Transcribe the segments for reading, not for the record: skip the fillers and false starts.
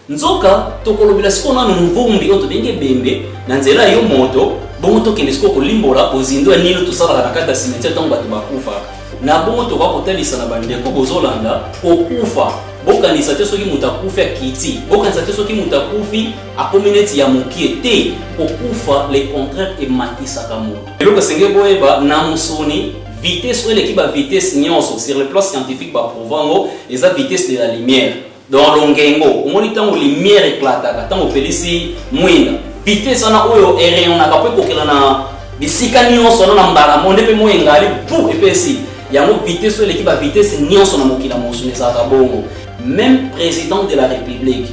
nzoka tokolobela siko na mvumbi oto benge bembe na nzela yo moto bongo tokende siko kolimbola ozindo ya nilo tosalaka na kati ya cimetière ntango bato bakufaka na bongo tokoka kotalisa na bandeko bozolanda kokufa bokanisa te soki moto akufi akiti bokanisa te soki moto akufi akomi neti ya mokie te kokufa le contraire ematisaka moto eloko esenge boyeba na mosuni vitesse oyo eleki bavitesse nyonso sur le plan scientifique baprouvango eza vitesse de la lumière dans longengo omoni ntango lumière eklataka ntango opelisi mwinda vitesse wana oyo erayonaka po ekokela na bisika nyonso wana na mbala monde mpe moyo engali pu epesi yango vitesse oyo eleki bavitesse nyonso na mokili ya mosuni ezalaka bongo même président de la république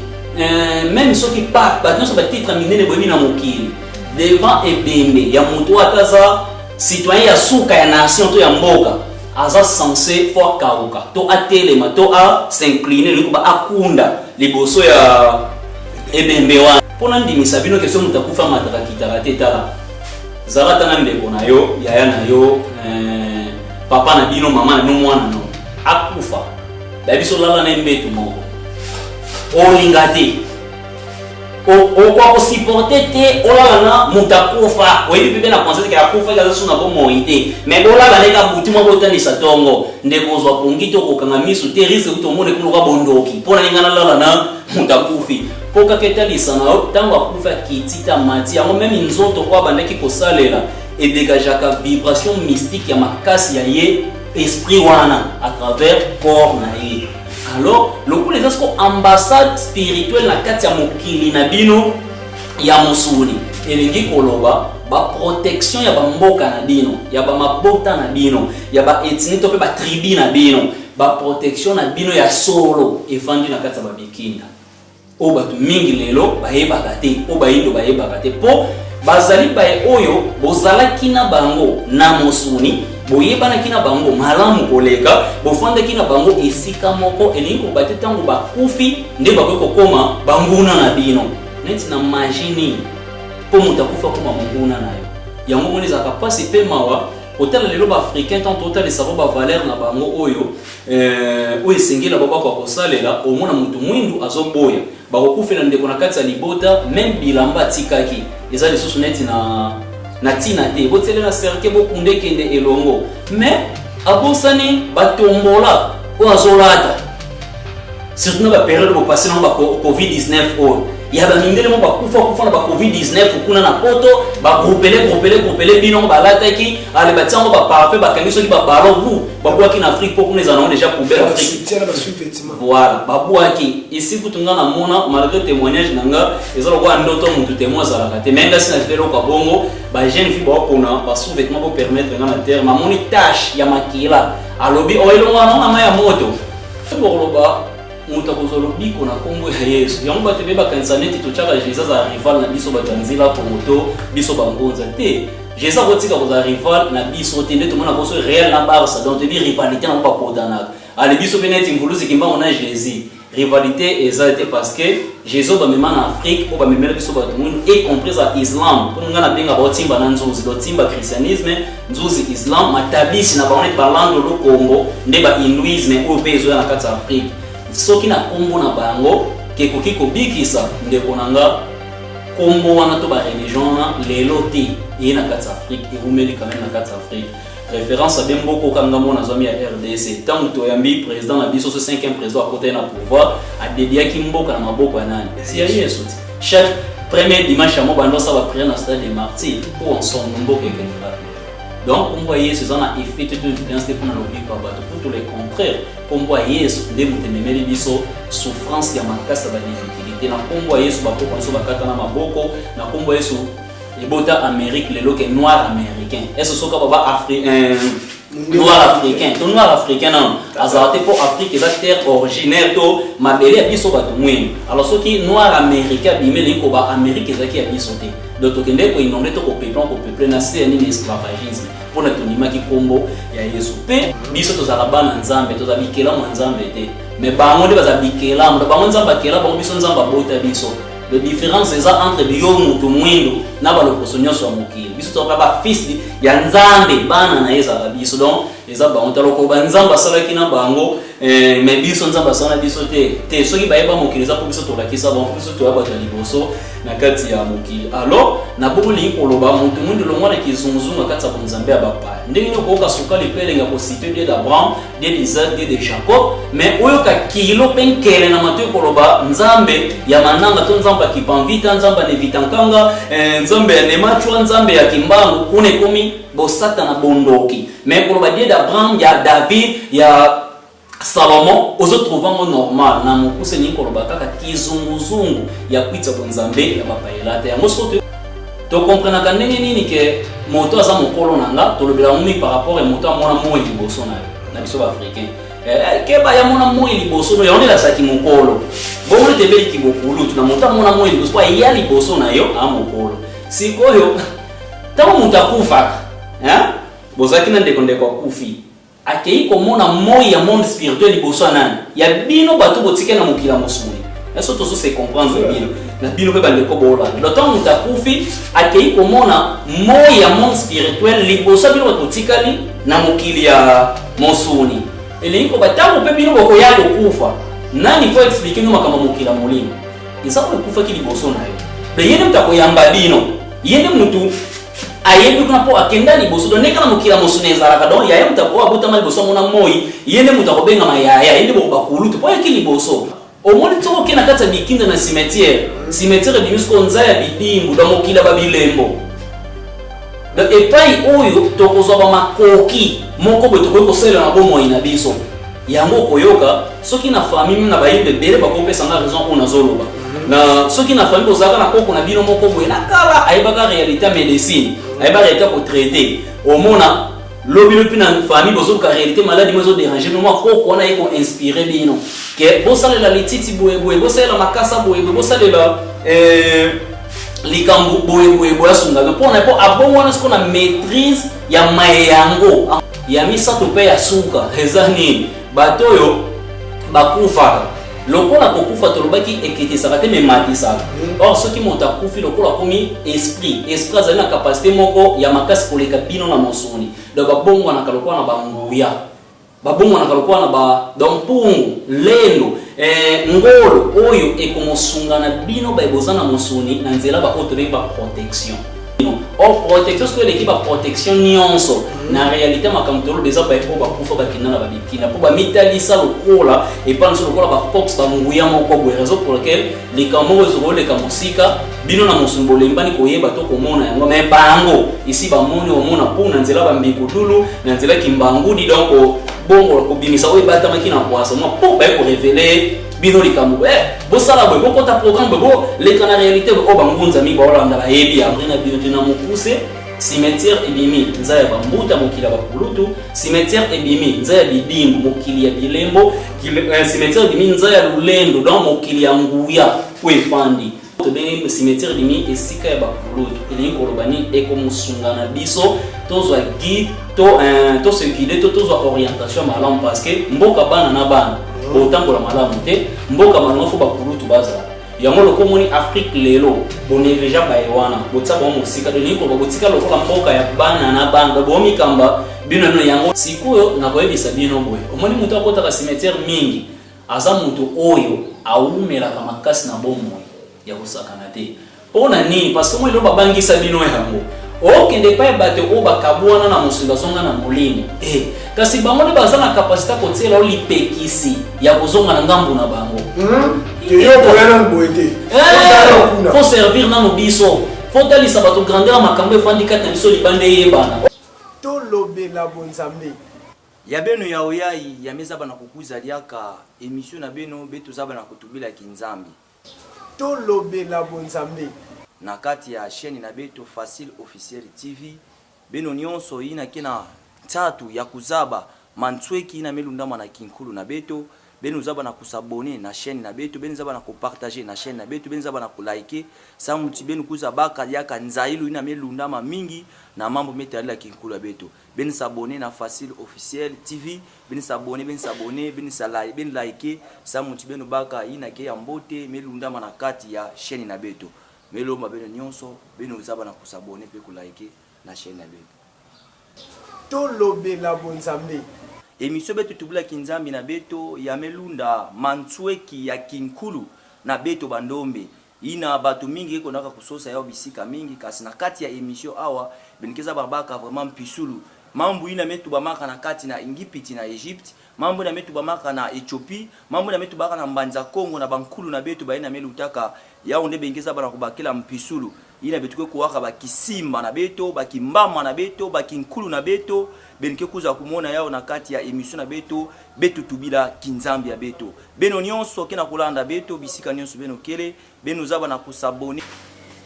même soki pape bato nyonso batitre minene boyebi na mokili devant ebembe ya moto ataza citoyen ya suka ya nation to ya mboka aza censé fo akauka to atelema to s'incliner likuba akunda liboso ya ebembe wana mpona ndimisa bino question moto akufa mataka kitaka te tala zala tanga ndeko na yo yaya na yo papa na bino mama na bino mwana no akufa babiso lala na mbetu moko olinga te okwa kosiporte te olala na moto akufa oyebi mpe na conscience ke akufa ekaza so na bomoi te me bolala leka buti mwa botanisa ntongo ndeko ozwa pongi to kokanga misu te risque kuti omone kuloka bondoki mpona ninga nalala na moto akufi mpo kaka etalisa na yo ntango akufa kiti ta mati yango meme nzoto oyo abandaki kosalela edégajaka vibration mystique ya makasi ya ye esprit wana à travers corps na ye alors lokolo eza siko ambassade spirituelle na kati ya mokili na bino ya mosuni elingi koloba baprotection ya bamboka na bino ya bamabota na bino ya baethnie to mpe batribi na bino baprotection na bino ya solo efandi na kati ya babikinda oyo bato mingi lelo bayebaka te oyo bayindo bayebaka te mpo bazali baye oyo bozalaki na bango na mosuni boyebanaki na bango malamu koleka bofandaki na bango esika moko elingi koba te ntango bakufi nde bakoki kokoma banguna na bino neti na magini mpo moto akufi akoma monguna na yo yango moni ezalaka mpasi mpe mawa kotala lelo baafricain ntango totalisa bo bavaleur na bango oyo oyo esengeli na babako ya kosalela omona moto mwindu azoboya bakokufela ndeko na kati ya libota meme bilamba atikaki eza lisusu neti na tina te botele na serke bokunde kende elongo mais abosani batombola oyo azolata surtout na bapériode bopase nango ba covid-19 oyo ya bamindele mo bakufa na ba covid-19 kuna na poto bagroupele bino balataki ale batiango baparfe bakangi soki babalo vu babwaki na Afrique po kuna ezana déjà poubelle Afrique voilà babwaki ici kutunga na mona malgré témoignage nanga ezalo kwa ndoto mutu témoin zalaka te menga sina telo ka bongo ba jeune fille ba kona ba sous-vêtements pour permettre na terre mamoni tâche ya makila alobi oilonga na mama ya moto boroba muta kozolo biko na kombo ya Yesu yango bato be bakanisa neti tochaka Jesus za rival na biso batanzila ko moto biso bangonza te Jesus kotika koza rival na biso te nde tomona koso réel na Barça donc te dire rivalité na pas kodana ale biso beneti nguluzi kimba ona Jésus rivalité ezate parce que Jésus ba mema na Afrique ba memela biso bato mwinu et compris à Islam ko ngana benga ba timba na nzuzi do timba christianisme nzuzi Islam matabisi na baone balando lo Congo nde ba hinduisme o pezo na kati Afrique soki na kombo na bango kekoki kobikisa ndeko nanga kombo wana to ba religion na lelo te ye na kati Afrique erumeli quand même na kati Afrique référence à Bemboko Kangamo na zami ya RDC tango to yambi président na biso ce 5e président à côté na pouvoir a dédié kimboka na maboko ya nani si ya Yesu chaque premier dimanche à Mobando ça va prier na stade des martyrs où ensemble mboka ekendela donc on voit Yesu zana effet de influence pour na lobi kwa bato pour tout le contraire kombo Yesu nde mutememeli biso souffrance ya makasa ba difficulté na kombo Yesu ba poko nso bakata na maboko na kombo Yesu ebota Amérique lelo ke noir américain est-ce soka baba africain noir africain non azate pour Afrique eza terre originaire to mabele ya biso bato mwini alors soki noir américain bimeli ko ba Amérique ezaki ya biso te donc tokende ko inondé to ko peuple na c'est ni esclavagisme pour na tonimaki kombo ya Yesu pe biso tozala bana nzambe tozabikela mwa nzambe te mais bango nde bazabikela mbo bango nzamba kela bango biso nzamba bota biso la différence est entre bio mutu mwindo na balokoso nyonso ya mokili biso toka ba fils ya nzambe bana na yeza biso donc eza bango taloko banzamba sala kina bango mais biso nzamba sala biso te soki bayeba mokili eza po biso tolakisa bango biso toyaba liboso na kati ya mokili. Alors na bongo li koloba mutu mundi longwa na kizunguzunga kati ya bonzambe ya bapaya ndenge nyoko oka suka lipelenga ko citer Dieu d'Abraham, Dieu d'Isaac, Dieu de Jacob, mais oyo ka kilo penkele na matoyo koloba nzambe ya mananga to nzamba kipamvita nzamba ne vitankanga nzambe ya nemachwa nzambe ya kimbangu kune komi bosata na bondoki. Mais koloba Dieu d'Abraham, ya David, ya Salomon ozo trouvango normal na mokuse ni koloba kaka kizunguzungu ya kwitsa bonzambe ya bapayela te yango soto to comprendre ka ndenge nini ke moto aza mokolo nanga to lobela mumi par rapport à moto amona moi liboso na biso ba africain ke ba ya mona moi liboso no yonde la saki mokolo bongo te beli kibokulu tuna moto amona moi liboso pa ya liboso na yo a mokolo sikoyo tawo mutakufa bozaki na ndeko ndeko kufi akei komona moi ya monde spirituel liboso nani ya bino bato botike na mokila mosuni eso tozo se comprendre bien na bino pe bande ko bola le temps mutakufi akei komona moi ya monde spirituel liboso bino botikali na mokili ya mosuni elingo batango pe bino boko ya kufa nani faut expliquer no makamba mokila molimo isa ko kufa ki liboso na yo be yene mutako yamba bino yene mutu ayebi kuna po akenda liboso donne kana mokila mosune ezalaka donc yaya mutako abutama liboso mona moi yene mutako benga mayaya yende bo bakulu to po yaki liboso omoni toko kena kata bikinda na cimetière bimisko nzaya bidimbu da mokila babilembo da epai oyo tokozwa ba makoki moko boto ko sela na bomo ina biso yango koyoka soki na famille na bayimbe bele bakopesa na raison on azoloba na soki na famille ozaka na koko na bino moko boye na kala ayebaka réalité médecine ayeba réalité ko traiter omona lobilo pina famille bozo ka réalité maladie mozo déranger mais moi koko na eko inspirer bino ke bosala la lititi boye bosala makasa boye bosala la likambu boye asunga donc on a po abongwana ce qu'on a maîtrise ya mayango ya misato pe ya suka ezani batoyo bakufa lokola kokufa tolobaki ekitisa te me matisa or ce qui monta kufi lokola komi esprit azali na capacité moko ya makasi koleka bino na mosoni donc babongwa na kalokola na banguya babongwa na kalokola na ba donc pungu lendo ngolo oyo ekomosunga na bino baiboza na mosoni na nzela ba autorité ba protection or protection ce que l'équipe ba protection nyonso na réalité makamtolo beza ba ko ba kufa ba kinana ba bikina po ba mitalisa lokola et pas sur lokola ba fox ba nguya moko bo raison pour lequel les camerounais zo le kamosika bino na mosumbole mbani koyeba to komona yango mais bango ici ba moni o mona po na nzela ba mbikudulu na nzela kimbangudi donc bongo ko bimisa o ibata makina poasa mo po ba ko révéler bino likambo bosala boye bokota programme bo leka na réalité bo bangunza mi baolanda bayebi après na bino tena mokuse cimetière ebimi nzaya bambuta mokila bakulutu cimetière ebimi nzaya bidimbu mokili ya bilembo cimetière ebimi nzaya lulendo dans mokili ya nguya ko efandi to bengi cimetière ebimi esika ya bakulutu elingi kolobani ekomusunga na biso tozwa guide to se guide to tozwa orientation malamu parce que mboka bana na bana botambola malamu te mboka bango fo bakulutu baza yango lokomoni Afrique lelo boneveja baewana botsaba mo sika de liko botika lokola mboka ya bana na banga bomi kamba bino no yango sikuyo na koyebisa bino boye omoni mutu akota ka cimetière mingi aza mutu oyo aumela ka makasi na bomo ya kusakana te pona nini parce que moi lo babangisa bino yango okende pa bato o bakabwana na musunga zonga na molimo kasi bango ne baza na capacité ko tsela o lipekisi ya kozonga na ngambu na bango faut servir na nobiso faut talisa bato grandeur makambo efandi kata na biso libande yebana to lobela bonzambe ya beno ya oyai ya meza bana kukuza liaka émission na beno betu za bana kutubila kinzambi to lobela bonzambe na kati ya chaîne na beto Facile Officiel TV beno nyonso ina kina tatu ya kuzaba mantsweki na melundama na kinkulu na beto beno zaba na kusabone na chaîne na beto beno zaba na kupartager na chaîne na beto beno zaba na kulike samuti beno kuzabaka yaka nzailu ina melundama mingi na mambo metali la kinkulu na beto beno sabone na Facile Officiel TV beno sabone beno salai beno like samuti beno baka ina ke ya mbote melundama na kati ya chaîne na beto melo mabeno nyonso beno zaba na kusabone pe kulike na chaîne na beto tolobela bonzambe. Émission beto tubula kinzambi na beto ya melunda Mantsweki ya Kinkulu na beto bandombe. Ina batu mingi eko naka kusosa yao bisika mingi kasi na kati ya émission awa benikeza barbaka vraiment pisulu. Mambo ina metu bamaka na kati na Ingipiti na Egypte, mambo ina metu bamaka na Ethiopie, mambo ina metu baka na Mbanza Kongo na Bankulu na betu baina melutaka yao nde bengeza bana kubakela mpisulu. Ina betu kuwaka bakisimba na beto, bakimbama na beto, bakinkulu na beto, benike kuza kumona yao na kati ya émission na beto, betu tubila kinzambi ya beto. Beno nyonso kena kulanda beto, bisika nyonso beno kele, beno zaba na kusaboni.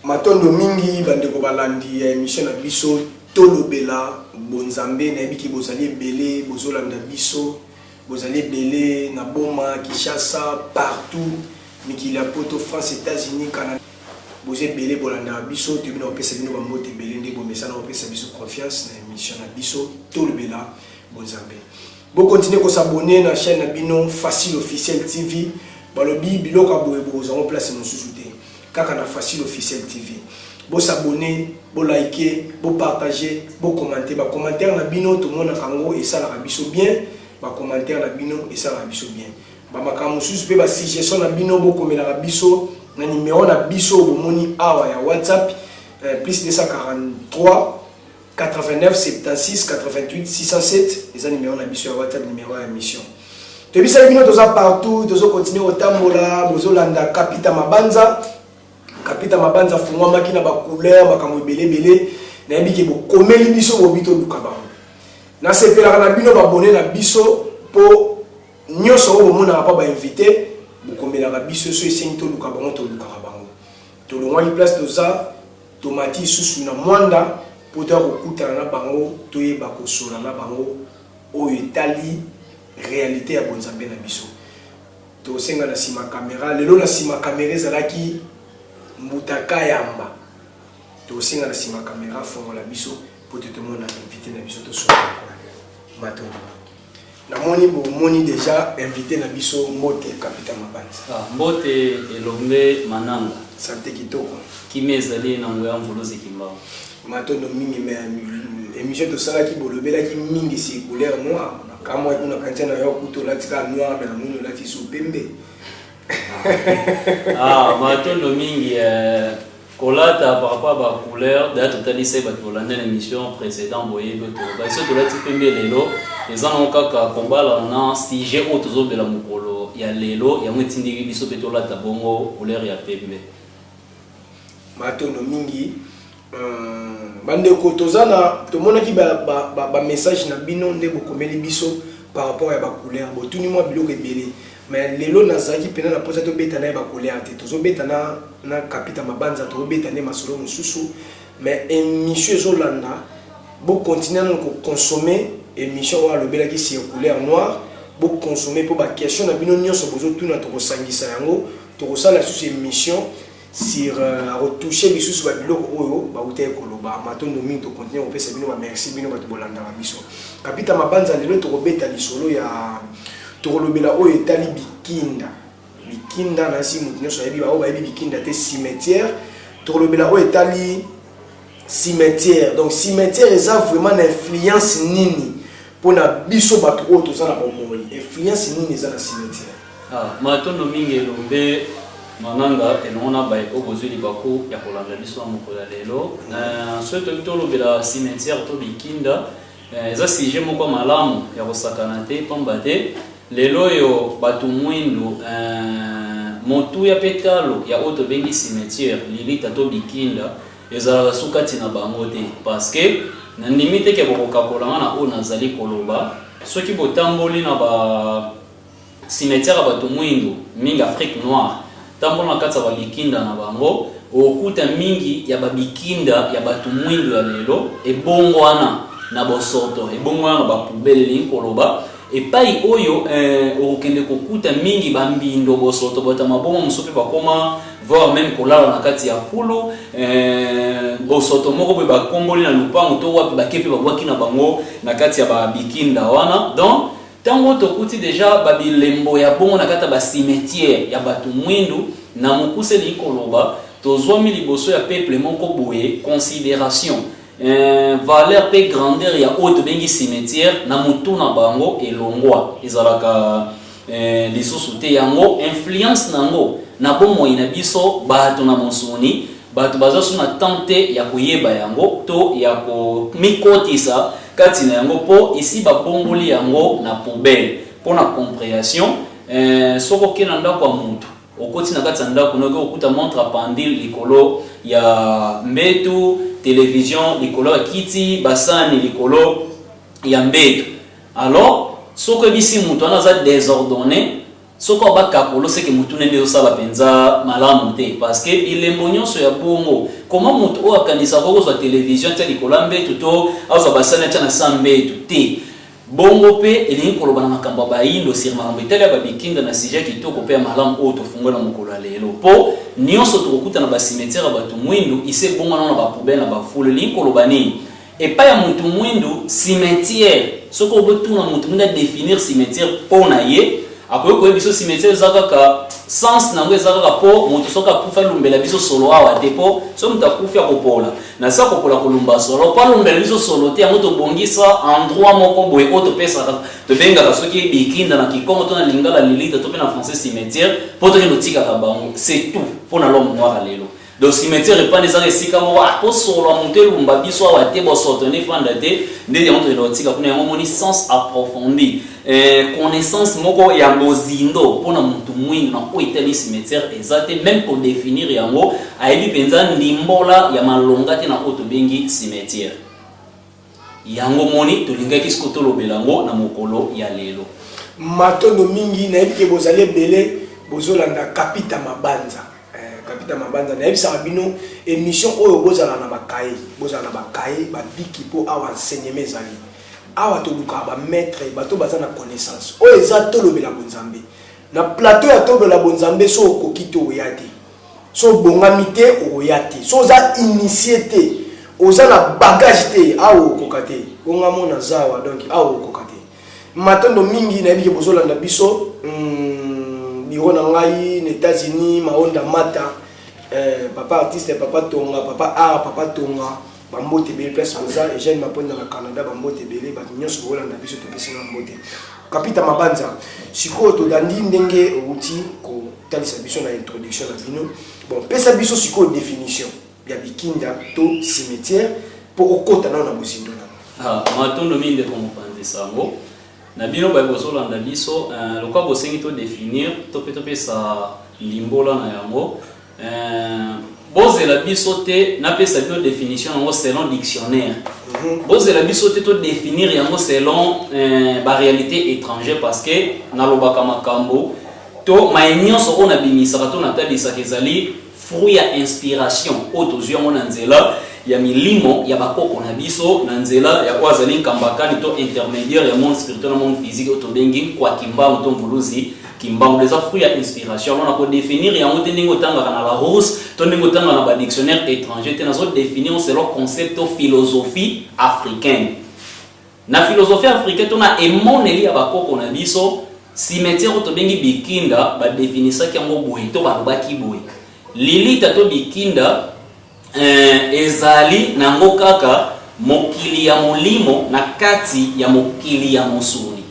Matondo mingi bandeko balandi ya émission na biso tolobela bonzambe na yebiki bozali ebele bozolanda biso bozali ebele na Boma, Kinshasa, partout mikili ya poto, France, États-Unis, Canada. Boze belé bolanda biso tu bino pesa bino ba mote belé ndé bo message na pesa biso confiance na émission na biso tolobela bonzambe. Bo continuer ko s'abonner na chaîne na bino Facile Officiel TV. Balobi biloka boye bo za en place mon sous-souté. Kaka na Facile Officiel TV. Bo s'abonner, bo liker, bo partager, bo commenter, ba commentaire na bino tout le monde na kango et ça la biso bien, ba commentaire na bino et ça la biso bien. Ba makambo sous pe ba suggestion na bino bo komela biso. Na numéro na biso bomoni awa ya WhatsApp plus 243 89 76 88 607 les numéro na biso ya WhatsApp numéro ya mission. To bisa bino toza partout tozo continuer otambola bozo landa Kapita Mabanza fungwa makina ba couleur makambo belé na yebiki bo komeli biso bo bito lukaba. Na sepela na bino ba bonner na biso po nyoso bo mona pa ba inviter bukomela ka biso so esengi to luka bango to luka bango to longwa place toza tomati susu na mwanda poto kokutana na bango to yeba kosola na bango oyo etali réalité ya bonzambe na biso to senga na sima caméra lelo na sima caméra ezalaki mbutaka yamba to senga na sima caméra fongola biso poto to mona invité na biso to sola mato na moni déjà invité na biso Mbote Kapita Mabanza. Mbote elombe mananga. Santé kitoko. Kimezali na ngoya mvuluzi kimba. Matondo mingi me émission to sala ki bolobela ki mingi si couleur noire. Kama kuna kantina yo kuto latika noir na muno lati so pembe. Matondo mingi kolata par rapport à la couleur d'ailleurs tout à l'heure c'est pour l'émission précédente voyez que tout ça tout là tu peux lelo les ans kaka combat là na si j'ai autre chose de la mukolo ya lelo ya mwitindi biso petola tabongo couleur ya pembe matondo mingi bande ko tozana to mona ki ba message na bino nde bokomeli biso par rapport à ba couleur botuni moi biloko ebele mais lelo nazaki pena na posa to beta na ba couleur te tozo beta na Kapita Mabanza to beta ne masolo mususu mais émission zolanda bo continuer à consommer émission wa lobela ki si couleur noire bo consommer pour ba question na bino nyonso bozo tuna to kosangisa yango to kosala sur émission sur retoucher bisusu ba biloko oyo ba uté koloba matondo mingi to continuer opesa bino ba merci bino ba to bolanda ba biso Kapita Mabanza lelo to beta lisolo ya Torolobela oyo etali bikinda na si mutu nyonso ayebi bao bayebi bikinda te cimetière torolobela oyo etali cimetière donc cimetière eza vraiment na influence nini pona biso bato oyo toza na bomoi influence nini eza na cimetière matondo mingi elombe mananga enona baeko bozwili bako ya kolanda biso ya mokolo ya lelo soki toki tolobela cimetière to bikinda eza sujet moko malamu ya kosakana te pamba te lelo yo batu mwindu motu ya petalo ya auto bengi cimetière lilita to bikinda ezala sukati na bango te parce que na limite ke bokokakolanga na o nazali koloba soki botamboli na ba cimetière batu mwindu mingi Afrique noire tambola na kati ya bikinda na bango okuta mingi ya babikinda ya batu mwindu ya lelo ebongwana na bosoto ebongwana na bapubele koloba epai oyo okende kokuta mingi bambindo bosoto bota maboma musope bakoma voir même kolala na kati ya fulu bosoto moko be bakomboli na lupango to wapi bakepe babwaki na bango na kati ya babikinda wana donc tango tokuti déjà babilembo ya bongo na kati ya cimetière ya batu mwindu na mukuse likoloba tozwami liboso ya peuple moko boye considération valeur pe grandeur ya oyo tobengi cimetière na mutu na bango elongwa ezalaka lisusu te yango influence nango na bomoi na biso bato na mosuni bato bazasu na tente ya koyeba yango to ya komikotisa kati na yango po isi babongoli yango na poubelle po na compréhension soko kena ndako ya mutu okoti na kati ya ndako noki okuta montre a pendule likolo ya mbetu télévision likolo ya kiti basani likolo ya mbetu alors soko bisi mutu anaza désordonné soko bakakolo seke mutu nende osala penza malamu te parce que ilembo nyonso ya bongo comment mutu o akanisa kozwa télévision te likolo ya mbetu to azwa basani tia na sa mbetu te bongo pe elingi koloba na makambo bayindo sir makambo etali ya babikinda na sujet kitoko pe ya malamu oyo tofungola mokolo ya lelo po nyonso tokokuta na basimetiere ya bato mwindu ise bongo na bapoubele na bafule elingi koloba nini epai ya mutu mwindu cimetière soki obotuna mutu mwindu adefinir cimetière mpo na ye akoki koyebi biso cimetière eza kaka sens nango eza kaka po mutu soki akufi alumbela biso solo awa te po soki mutu akufi akopola na se akopola kolumba solo po alumbela biso solo te yango tobongisa endroit moko boye oyo topesaka tobengaka soki bikinda na kikongo to na lingala lilita to mpe na français cimetière po tokende otikaka bango c'est tout mpo na l'homme noir lelo donc cimetière epande ezaka esika moko posoloa mutu elumba biso awa te bosotone efanda te nde yango tokende kotika kuna yango moni sens approfondi connaissance moko ya bozindo mpona mutu mwindu na oyo etali cimetière eza te même kodéfinir yango ayebi mpenza ndimbola ya malonga te na oyo tobengi cimetière yango moni tolingaki siko tolobela yango na mokolo ya lelo matondo mingi nayebi ke bozali ebele bozolanda kapita mabanza kapita mabanza nayebisaka bino émission oyo bozala na bakaye babiki mpo awa enseignement ezali awa tolukaka bamaître bato baza na connaissance oyo eza tolobela bonzambe na plateau ya tolobela bonzambe so okoki te oya te so obongami te oya te so oza initie te oza na bagage te awa okoka te bongamo na zawa donc awa okoka te matondo mingi nayebi ke bozolanda biso biro na ngai na États-Unis maonda mata papa artiste papa tonga papa art papa tonga bambote bele place oza et jeune maponda na Canada bambote bele ba nyonso bolanda biso to pesi na mbote kapita mabanza siko to dandi ndenge outi ko talisa biso na introduction na bino bon pesa biso siko définition ya bikinda to cimetière pour okota na bozindo na matondo minde ko mopande sango na bino ba bozolanda biso lokwa bosengi to définir to pesa limbola na yango bozela biso te na pesa bio définition yango selon dictionnaire bozela biso te to définir yango selon ba réalité étrangère parce que na lobaka makambo to maenyoso ona bimisaka to natalisaka ezali fruit ya inspiration oyo tozwi yango na nzela ya milimo ya bakoko na biso na nzela ya kwazali nkambakani to intermédiaire ya monde spirituel na monde physique oyo tobengi kwa kimbangu to mvuluzi kimbangu des fruits ya inspiration on a ko définir yango te ndenge otangaka na la Rousse to ndenge otangaka na ba dictionnaire étranger te nazo définir selon concept of philosophie africaine na philosophie africaine to na emoneli ya bakoko na biso cimetière to bengi bikinda ba définissaki yango boye to balobaki boye lilita to bikinda ezali nango kaka mokili ya molimo na kati ya mokili ya mosuni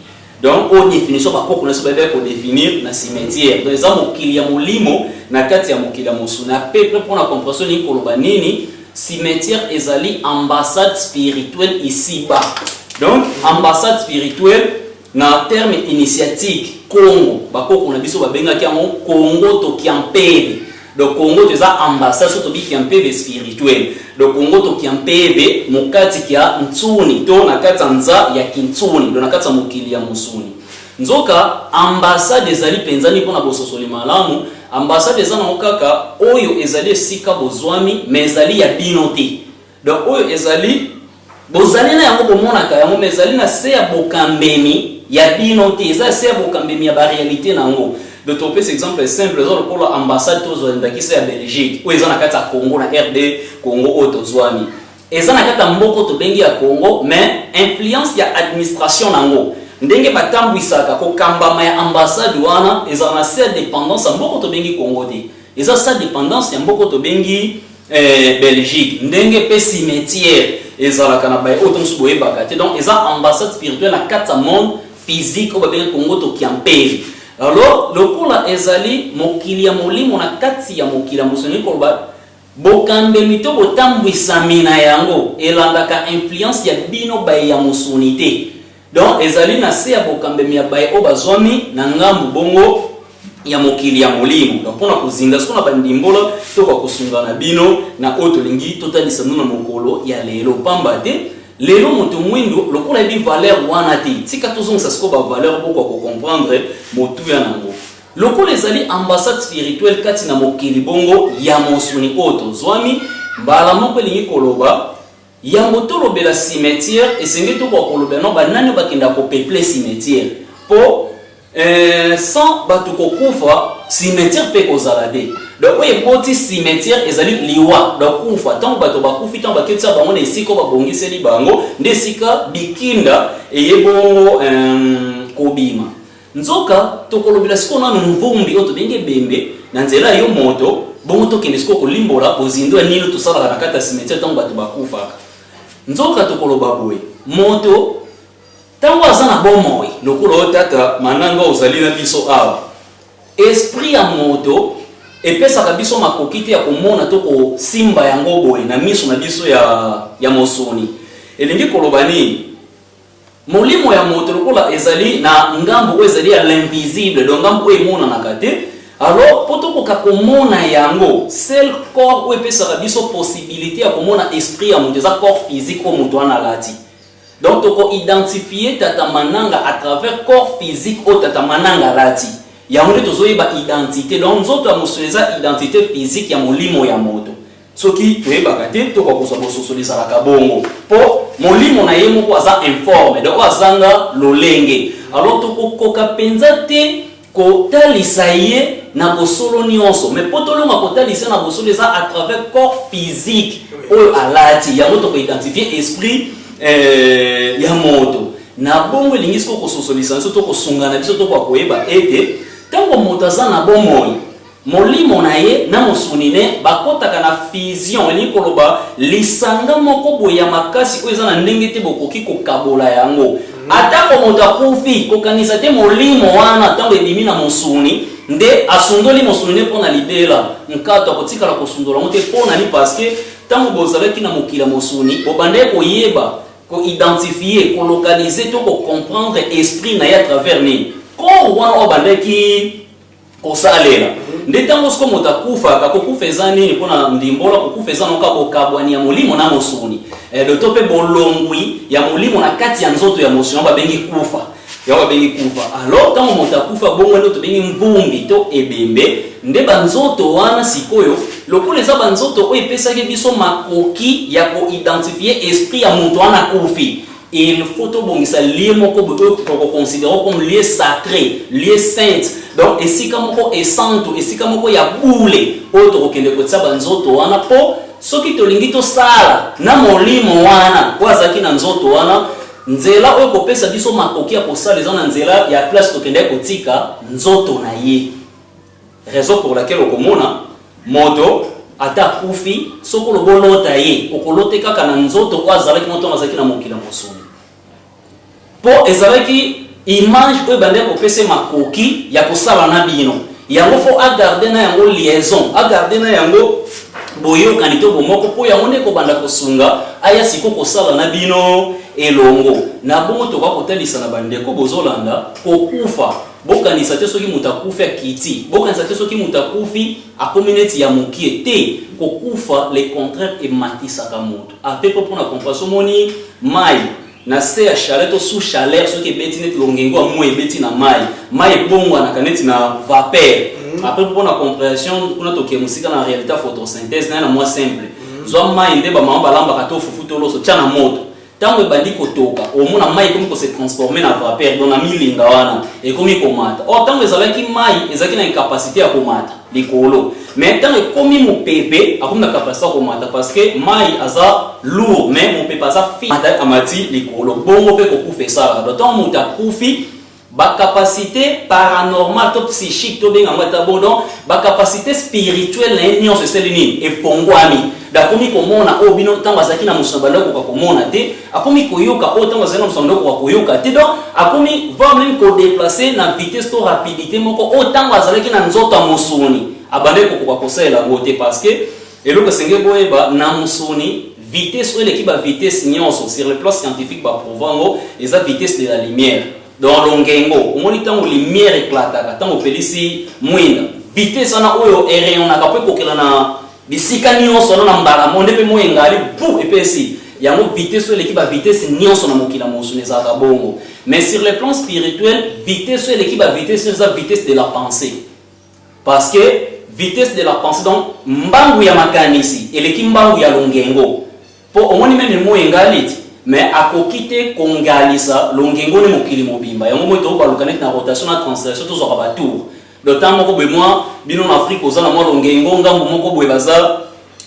donc au définition bakoko na so ba ko définir na cimetière donc eza mokili ya molimo na kati ya mokili ya mosuni na peu près pour la compréhension ni koloba nini cimetière ezali ambassade spirituelle ici bas donc ambassade spirituelle na terme initiatique Congo bakoko na biso babengaki yango Congo to Kiampeve. Donc Congo teza ambassade so to bi Kiampeve spirituel. Donc Congo to Kiampeve mokati kia ntsuni to na kati nza ya kintsuni do na kati mokili ya musuni. Nzoka ambassade ezali penzani pona bososoli malamu ambassade ezana okaka oyo ezali sika bozwami mezali ya binote. Donc oyo ezali bozali na yango bomonaka yango mezali na se ya bokambemi ya binote eza se ya bokambemi ya ba réalité nango. De topé cet exemple simple pour l'ambassade qui c'est à Belgique ou ils ont la carte Congo na RD Congo otozwami ils ont la carte mboko to bengi à Congo mais influence ya administration nango ndenge batambwisaka ko kambama ya ambassade wana ils ont la dépendance mboko to bengi Congo te ils ont sa dépendance ya mboko to bengi Belgique ndenge pe cimetière ezalaka na baye autant boye bakate donc eza ambassade spirituelle na kati monde physique oba bien Congo to kiampeli. Alors lokola ezali mokili ya molimo na kati ya mokili ya mosoni kolba bokambe mito botambwisami na yango elandaka influence ya bino baye ya mosonité. Donc ezali na se ya bokambe ya baye obazwami na ngambu bongo ya mokili ya molimo. Donc pona kozinga siko na bandimbola to kwa kusunga na bino na otolingi totalisa na mokolo ya lelo pamba te lelo moto mwindo lokola bi valeur wana te tika tozongisa siko ba valeur boko ko comprendre motu ya nango lokola ezali ambassade spirituelle kati na mokili bongo ya mosuni oto zwami mbala moko lingi koloba ya moto lobela cimetière esenge to kwa koloba no banani bakenda ko peupler cimetière po sans batu kokufa cimetière pe kozalade donc oye boti cimetière ezali liwa donc kufa tant bato bakufi tant baketsa bango na esiko babongiseli bango ndesika bikinda eyebongo kobima nzoka tokolobela siko na mvumbi oto benge bembe na nzela yo moto bongo tokende siko kolimbola bozindo ya nilo tosala na kata cimetière tant bato bakufa nzoka tokoloba boye moto tango azana bomoi lokolo tata mananga ozali na biso awa esprit ya moto epesaka biso makokite ya komona to ko simba yango boye na miso na biso ya mosoni elingi koloba nini molimo ya moto lokola ezali na ngambo ezali ya l'invisible donc ngambo emona na kate alors potoko ka komona yango seul corps epesaka biso possibilité ya komona esprit ya moto za corps physique o moto ana lati. Donc, tu peux identifier tata mananga à travers corps physique ou tata mananga lati. Ya mole tozoye ba identité. Donc, nous autres amosoleza identité physique ya molimo ya moto. Soki tu ba kate to ko kosobo sosolisa la kabongo. Po molimo na yemo ko aza informe. Donc azanga lolenge. Alors to ko koka penza te ko talisaye na bosolo nyonso. Mais potolo ma ko talisa na bosolo eza à travers corps physique ou alati. Ya moto ko identifier esprit ya moto na bongo lingi siko kososolisa nso to kosungana biso to kwa koyeba ete tango moto aza na bomoi molimo na ye na mosunine bakotaka na fusion elingi koloba lisanga moko boye ya makasi oyo eza na ndenge te bokoki kokabola yango atako moto akufi kokanisa te molimo wana tango ebimi na mosuni nde asundoli mosunine mpona libela nkato akotikala kosundola ngo te mpona ni parceke tango bozalaki na mokila mosuni bobandaki koyeba ko identifier, ko localiser, to ko comprendre esprit na ya travers ni. Ko wana obandeki ko salela. Ndetango sko motakufa ka kokufeza nini pona ndimbola kokufeza no ka bokabwani ya molimo na mosuni. Do tope bolongwi ya molimo na kati ya nzoto ya mosuni babengi kufa. Ya babengi kufa. Alors tango motakufa bongo ndo to bengi mvumbi to ebembe nde banzoto wana sikoyo lokola eza banzoto oyo epesaki biso makoki ya ko-identifier esprit ya moto wana kufi. Il faut tobongisa lieu moko boyo ko considérer comme lieu sacré, lieu saint. Donc esika moko esantu, esika moko ya bule oyo tokokende kotisa banzoto wana po soki tolingi tosala na molimo wana kwazaki na nzoto wana nzela oyo kopesa biso makoki ya kosala eza na nzela ya place tokende kotika nzoto na ye. Raison pour laquelle okomona moto ata kufi soko lobolota ye okolote kaka na nzoto kwa zalaki moto nazaki na mokila mosoni po ezalaki image oyo bande kopesa makoki ya kosala na bino yango fo agarder na yango liaison agarder na yango boyokani to bomoko po yango ne kobanda kosunga aya siko kosala na bino elongo na bongo to kotalisa na bandeko bozolanda kokufa bokanisa te soki mutakufi akiti bokanisa te soki mutakufi akomineti ya mokie te kokufa le contraire ematisaka moto apepo pona compassion moni mai na se ya chaleur to sous chaleur soki ebeti neti longengo amoi ebeti na mai bongo na kaneti na vapeur apepo pona compréhension kuna to kemusika na réalité photosynthèse na moi simple zo mai nde ba mama balamba ka to fufu to loso tchana moto tango ebandi kotoka omona mai komi ko se transformer na vapeur dona milinga wana ekomi komata o tango ezalaki mai ezaki na incapacité ya komata likolo mais tango ekomi mopepe akomi na capacité ya komata parce que mai aza lourd mais mopepe aza fi mata amati likolo bongo pe kokufa esala donc tango moto akufi ba capacité paranormale to psychique to benga ngata bono ba capacité spirituelle na union c'est nini e pongwami da komi komona o bino tanga zaki na musaba loko ka komona te akomi koyoka o tanga zaki na musaba loko ka koyoka te donc akomi va même ko déplacer na vitesse to rapidité moko o tanga zaki na nzoto musuni abande ko ko kosela ngote parce que eloko senge boyeba na musuni vitesse ou l'équipe à vitesse nyonso sur le plan scientifique ba prouvango et la vitesse de la lumière dans longengo omoni tango lumière éclataka tango pelisi mwinda vitesse na oyo rayon na kapwe kokela na bisika nyonso na mbala monde pe moyengali pou epesi yango vitesse ou l'équipe à vitesse nyonso na mokila mosune za bongo mais sur le plan spirituel vitesse ou l'équipe à vitesse c'est la vitesse de la pensée parce que vitesse de la pensée donc mbangu ya makanisi eleki mbangu ya longengo po omoni même moyengali mais akokite kongalisa longengo ne mokili mobimba yango moto ba lokanet na rotation na translation to zoka ba tour le temps moko be moi bino na Afrique ozana mo longengo ngambo moko boye baza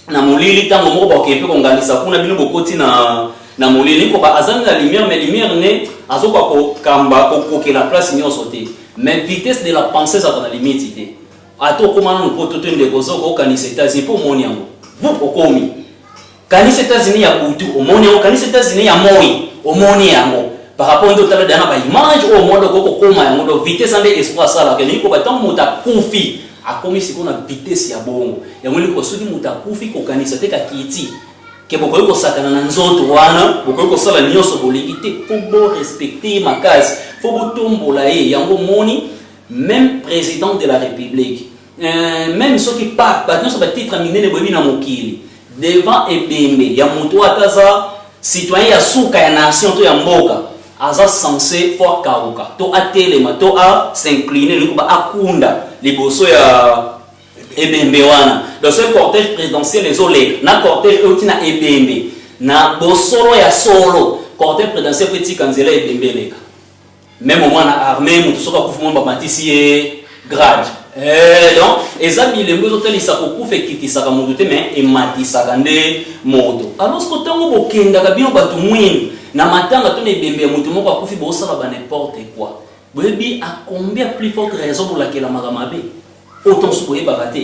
na molili tango moko ba kepe kongalisa kuna bino bokoti na molili ko ba azana la lumière mais lumière ne azoka ko kamba ko ke la place nyo sauter mais vitesse de la pensée ça dans la limite té ato komana no poto to ndeko zoko kanisa États-Unis po moni yango vous okomi kanisa États-Unis ya butu omoni yango kanisa États-Unis ya moi omoni yango par rapport ndo tala dana ba image o modo ko koma yango do vitesse ande espoir sala ke niko batam muta kufi akomi sikona vitesse ya bongo yango liko soki muta kufi ko kanisa te ka kiti ke boko ko sakana na nzoto wana boko ko sala nyoso bolingi te faut bo respecter makasi faut bo tombola yango moni même président de la République même ceux qui pas ba nyoso ba titre minene bobi na mokili devant ebembe ya mutu ataza citoyen ya suka ya nation to ya mboka aza censé for kauka to atelema to a s'incliner likuba akunda liboso ya ebembe wana dans ce cortège présidentiel les olek na cortège otina ebembe na bosolo ya solo cortège présidentiel petit kanzela ebembe leka même au moins na armée mutu soka kufu ba matisi grade donc ezami lembo zotalisa kokufa ekitisaka moto te mais ematisaka nde moto alors ce tango bokendaka bino bato mwindu na matanga to na ebembe ya moto moko akufi bosala ba n'importe quoi boyebi à combien plus forte raison bolakela mabe autant sokoyebaka te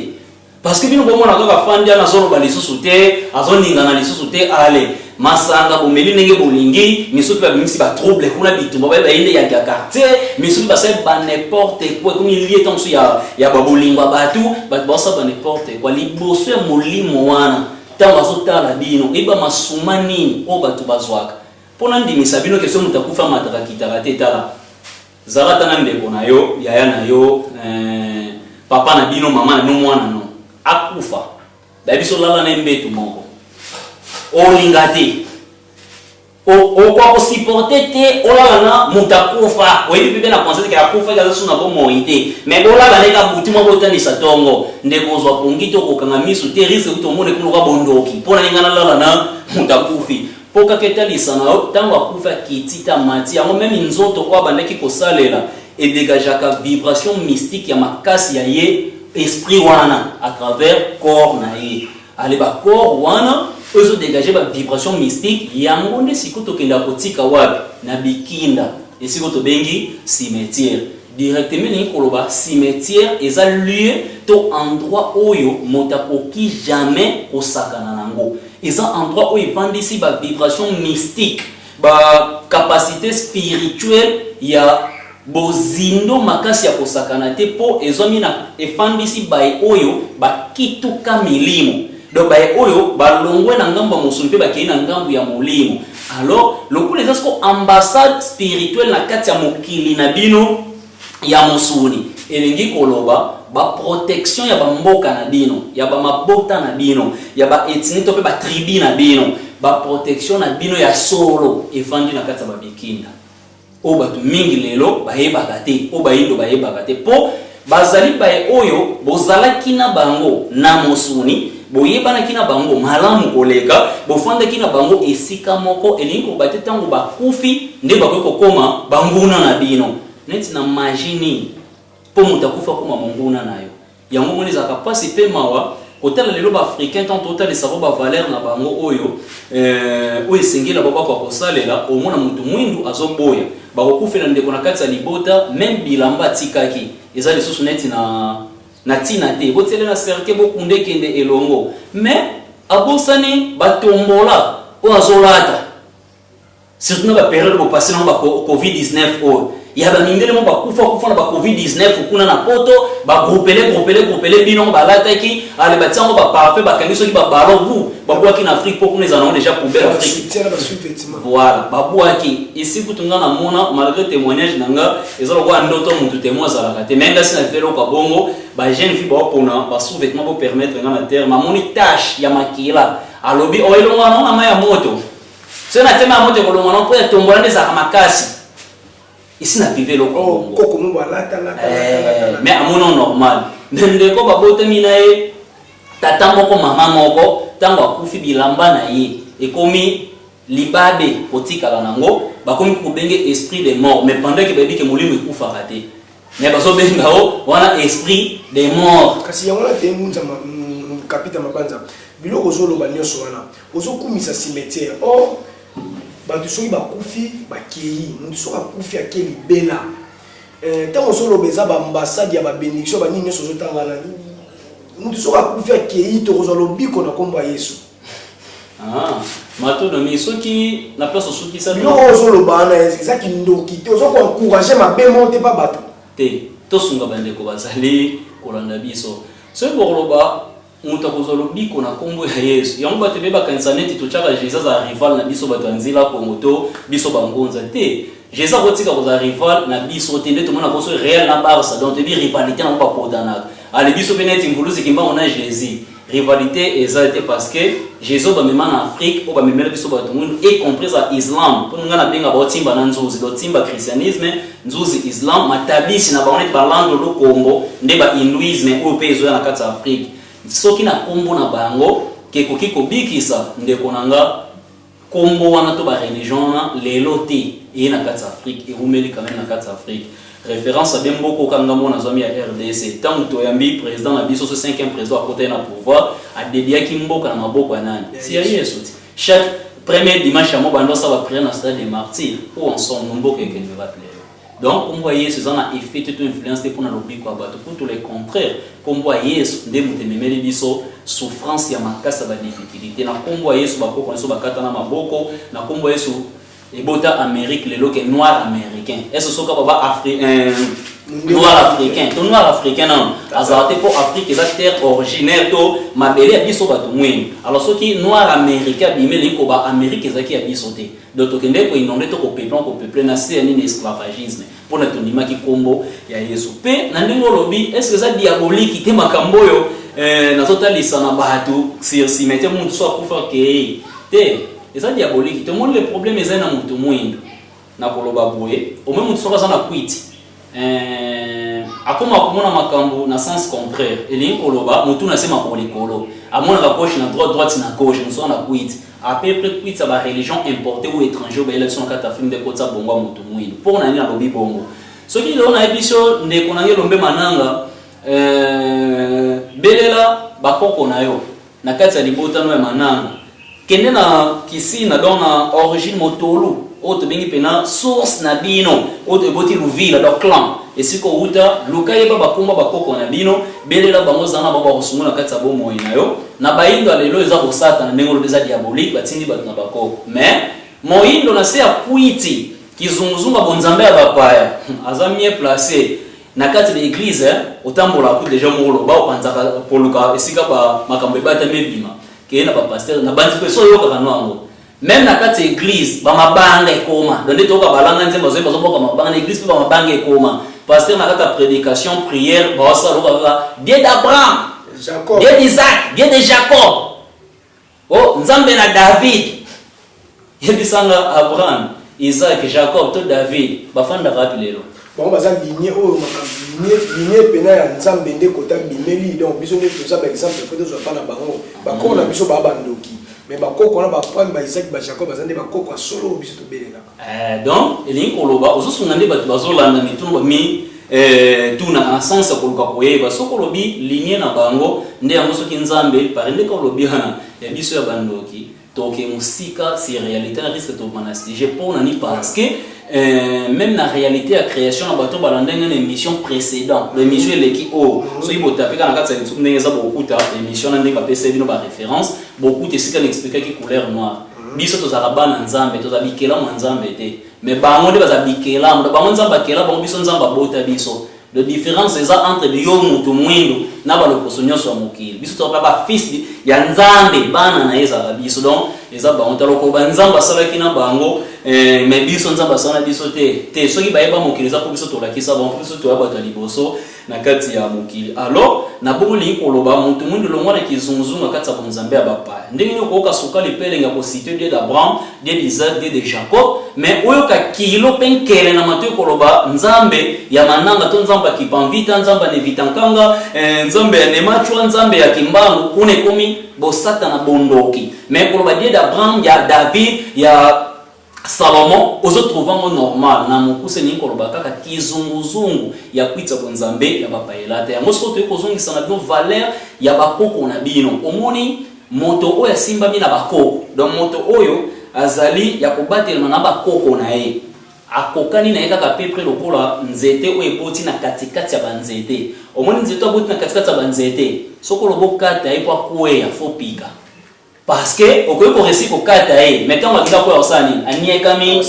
parce que bino bomona kaka fandi ana zolo ba lisusu te azoninga na lisusu te ale masanga bomeli ndenge bolingi misusu ba bimisi ba trouble kuna bitumba ba yende ya quartier misusu ba se ba n'importe quoi comme il lié tanso ya ba bolingwa batu ba bossa ba n'importe quoi liboso ya molimo wana tango azotala bino eba masuma nini o batu bazwaka pona ndimisa bino question mutakufa mataka kitaka te tala zarata na ndeko na yo yaya na yo papa na bino mama na mwana no akufa ba biso lala na mbetu moko olingate o kwa ko supporter te olala na mutakufa oyebi bebe na penser que akufa kaza suna bo moite mais olala na ka buti mo botani satongo ndeko zwa pongito ko kanga misu te risque utomone kuno ka bondoki pona ngana lala na mutakufi poka ketalisa na tango akufa kitita mati yango même nzoto kwa bandaki ko salela et dégageaka vibration mystique ya makasi ya ye esprit wana à travers corps na ye ale ba corps wana ozo dégager ba vibration mystique yango nde sikoto kenda kotika wapi na bikinda esikoto bengi cimetière directement ni koloba cimetière eza lieu to endroit oyo motakoki jamais osakana nango eza endroit oyo epandisi ba vibration mystique ba capacité spirituelle ya bozindo makasi ya kosakana te po ezomi na efandisi bai oyo bakituka milimo do bai oyo balongwe na ngambo ya mosuni pe bakei na ngambo ya molimo alors lokule ezasko ambassade spirituelle na kati ya mokili na bino ya mosuni elingi koloba ba protection ya bamboka na bino ya ba mabota na bino ya ba ethnie to pe ba tribu na bino ba protection na bino ya solo efandi na kati ya babikinda o batu mingi lelo bayebaka te o bayindo bayebaka te po bazali baye oyo bozalaki na bango na mosuni boyebana kina bango malamu koleka bofanda kina bango esika moko elingi kobate tango bakufi nde bakoki koma banguna na bino neti na magini po mutakufa koma monguna nayo yango moni za kapasi pe mawa kotala lelo ba africain tant total les savo ba valeur na bango oyo o esengela baba kwa kosalela omona mutu mwindu azoboya bakokufela ndeko na kati ya libota même bilamba tikaki eza lisusu neti na tina te botele na cercle bokunde kende elongo mais abosani batombola o azolata surtout na ba période bo passer na ba COVID-19 o ya ba mindele mo bakufa na ba COVID-19 kuna na poto ba groupele bino balataki ale batango ba parfait bakangiso ki ba ballon bu babwaki na Afrique pour nous en déjà poubelle Afrique voilà babwaki ici kutunga na mona malgré témoignage nanga ezalo kwa ndoto mutu témoin za la te menga sina velo ka bongo ba jeune fille ba pona ba sous-vêtements pour permettre na terre ma moni tâche ya makila alobi oilo ngwana na maya moto sena tema moto ko ngwana po ya tombola ndeza makasi ici na vivre le koko mo balata mais à mon normal ndende ko babote minae tata moko mama moko tango akufi bilamba na ye ekomi libabe kotikala nango bakomi kubenge esprit de mort mais pendant que babi ke molimo ekufa kate mais baso benga o wana esprit de mort kasi yango la te munza kapita mabanza biloko zolo banyoso wana ozo kumisa cimetière batu soki bakufi bakei mutu soki akufi akeli bela ntango ozolobeza baambasade ya babénédiction banini nyonso ozotangana mutu soki akufi akei tokozwa lobiko na nkombo ya yesu matonomi soki na place osukisa biloko ozoloba wana eza kindoki te ozokoencourage mabe mo te mpa bato te tosunga bandeko bazali kolanda biso soki bokoloba mutu akozwa lobiko na nkombo ya yesu yango bato bebakanisa neti totyaka jésus za rival na biso bato ya nzela kongo to biso bangonza te jésus akotika kozala rival na biso te nde tomona koso réel na barça donc toyebi rivalité nango bapotanaka ale biso mpe neti mvuluzi kimbango na jésus rivalité eza te parce que jésus bamema na afrique oyo bamemela biso bato mwindu y compris à islam mpo nga na benga baotimba na nzuzi baotimba christianisme nzuzi islam matabisi na bango neti balando lokongo nde bahinduisme oyo mpe ezoya na kati ya afrique soki na kombo na bango kekoki kobikisa ndeko nanga kombo wana to ba religion na lelo te e na kati Afrique e rumeli quand même na kati Afrique référence à Bemboko kanga mona zomi ya RDC tant to yambi président na biso 5e président à côté na pouvoir a dédié ki mboka na maboko ya nani si ya Yesu chaque premier dimanche mo bando sa ba prière na stade des martyrs où ensemble mboka que nous rappeler donc on voit Yesu ça a effet toute influence pour na lobi kwa bato pour tout le contraire comme voit Yesu nde mutememeli biso souffrance ya makasa ba difficulté na kombo Yesu bakoko nso bakata na maboko na kombo Yesu ebota Amérique lelo que noir américain est-ce soka baba africain noir africain to noir africain non azarte pour Afrique eza terre originaire to mabele ya biso bato mwini alors soki noir américain bimeli ko ba Amérique ezaki ya biso te donc kende ko inonde to ko peuple na c'est ni esclavagisme pour na tonima ki kombo ya Yesu pe na ndingo lobi est-ce que ça diabolique te makamboyo na totalisa na bato si mette mutu so akufa ke te eza diabolique tout le monde le problème est na mutu mwindu na koloba boye au même mutu so ka na kwiti akoma komona makambo na sens contraire eli koloba mutu na sema ko likolo amona ka gauche na droite na gauche muso na kwiti à peu près kwiti sa ba religion importée ou étranger ba élection kata film de kota bongo mutu mwindu pour na ni na lobi bongo soki leo na ebiso ndeko na ngelombe mananga belela bakoko na yo na kati ya libotano ya mananga kende na kisi na dona origine motolu oto bengi pena source na bino oto eboti luvila do clan esiko uta lukaye baba kumba bakoko na bino belela bango zana baba kosungu na kati ya bomo inayo na baindo lelo eza kosata na ndengolo eza diabolique batindi bato na bakoko mais moindo na se ya kuiti kizunguzunga bonzambe ya bapaya aza mieux placé na kati ya église otambola ku déjà molo ba opanzaka poluka esika ba makambo ebata mebima kena ba pasteur na banzi peso yoka kanwango même na kati ya église ba mabanga ekoma donde toka balanga nzemba zo bazo boka mabanga na église ba mabanga ekoma pasteur na kati ya prédication prière ba wasa loka Dieu d'Abraham Jacob Dieu d'Isaac Dieu de Jacob oh nzambe na David yebisanga Abraham Isaac Jacob to David bafanda rapi lelo bon baza lignée oyo makambo lignée pena ya nzambe nde kota bimeli donc biso nde toza ba exemple faut toza pa na bango bakoko na biso ba bandoki mais bakoko na ba Abraham ba Isaac ba Jacob baza nde bakoko solo biso to belela donc elingi koloba ozosunga nde bato bazolanda mitunu bami tuna en sens koluka koyeba soko lobi lignée na bango nde yango soki nzambe pare nde kolobi wana ya biso ya bandoki donc musika c'est réalité na risque to manasti je pour nani parce que même la réalité à création na bato balanda une émission précédente l'émission leki o so ibo tapika na katsa ntsum ndenge za beaucoup ta émission na ndenge ba pesa bino ba référence beaucoup te sika n'expliquer qui couleur noire biso to za bana nzambe to za bikela nzambe te mais bango de ba za bikela bango nzamba kela bango biso nzamba bota biso. La différence est entre le yomu to mwindo na ba lokoso nyonso ya mokili biso to ba fils ya nzambe bana na eza biso donc eza ba ontalo ko ba nzamba sala kina bango mais biso nzamba sala biso te soki ba yeba mokili za ko biso to lakisa ba biso to ba to liboso na kati ya mokili alors na boli ko loba mutu mwindo longwa na kizunguzunga kati ya nzambe ya bapa ndenge ni ko ka suka lipele nga ko citer de Abraham de Isaac de Jacob mais oyo ka kilo penkele na matu ko loba nzambe ya mananga to nzamba kipamvita nzamba ne vitankanga nzambe ya nemachwa nzambe ya kimbangu kune komi bosata na bondoki mais ko loba de Abraham ya David ya Salomon ozo trouvant normal na mokuse ni ko loba kaka kizunguzungu ya kwitsa konzambe ya bapa elata ya mosko to ko zongisa na bio valeur ya bakoko na bino omoni moto oyo simba bina bakoko donc moto oyo azali ya kobatela na bakoko na ye akokani na ye kaka pepre lokola nzete oyo eboti na katikati ya banzete omoni nzete aboti na katikati ya banzete soko lobokata ye po akweya fo pika parce que okoki koresi kokata ye mais ntango akita koya osala nini aniekami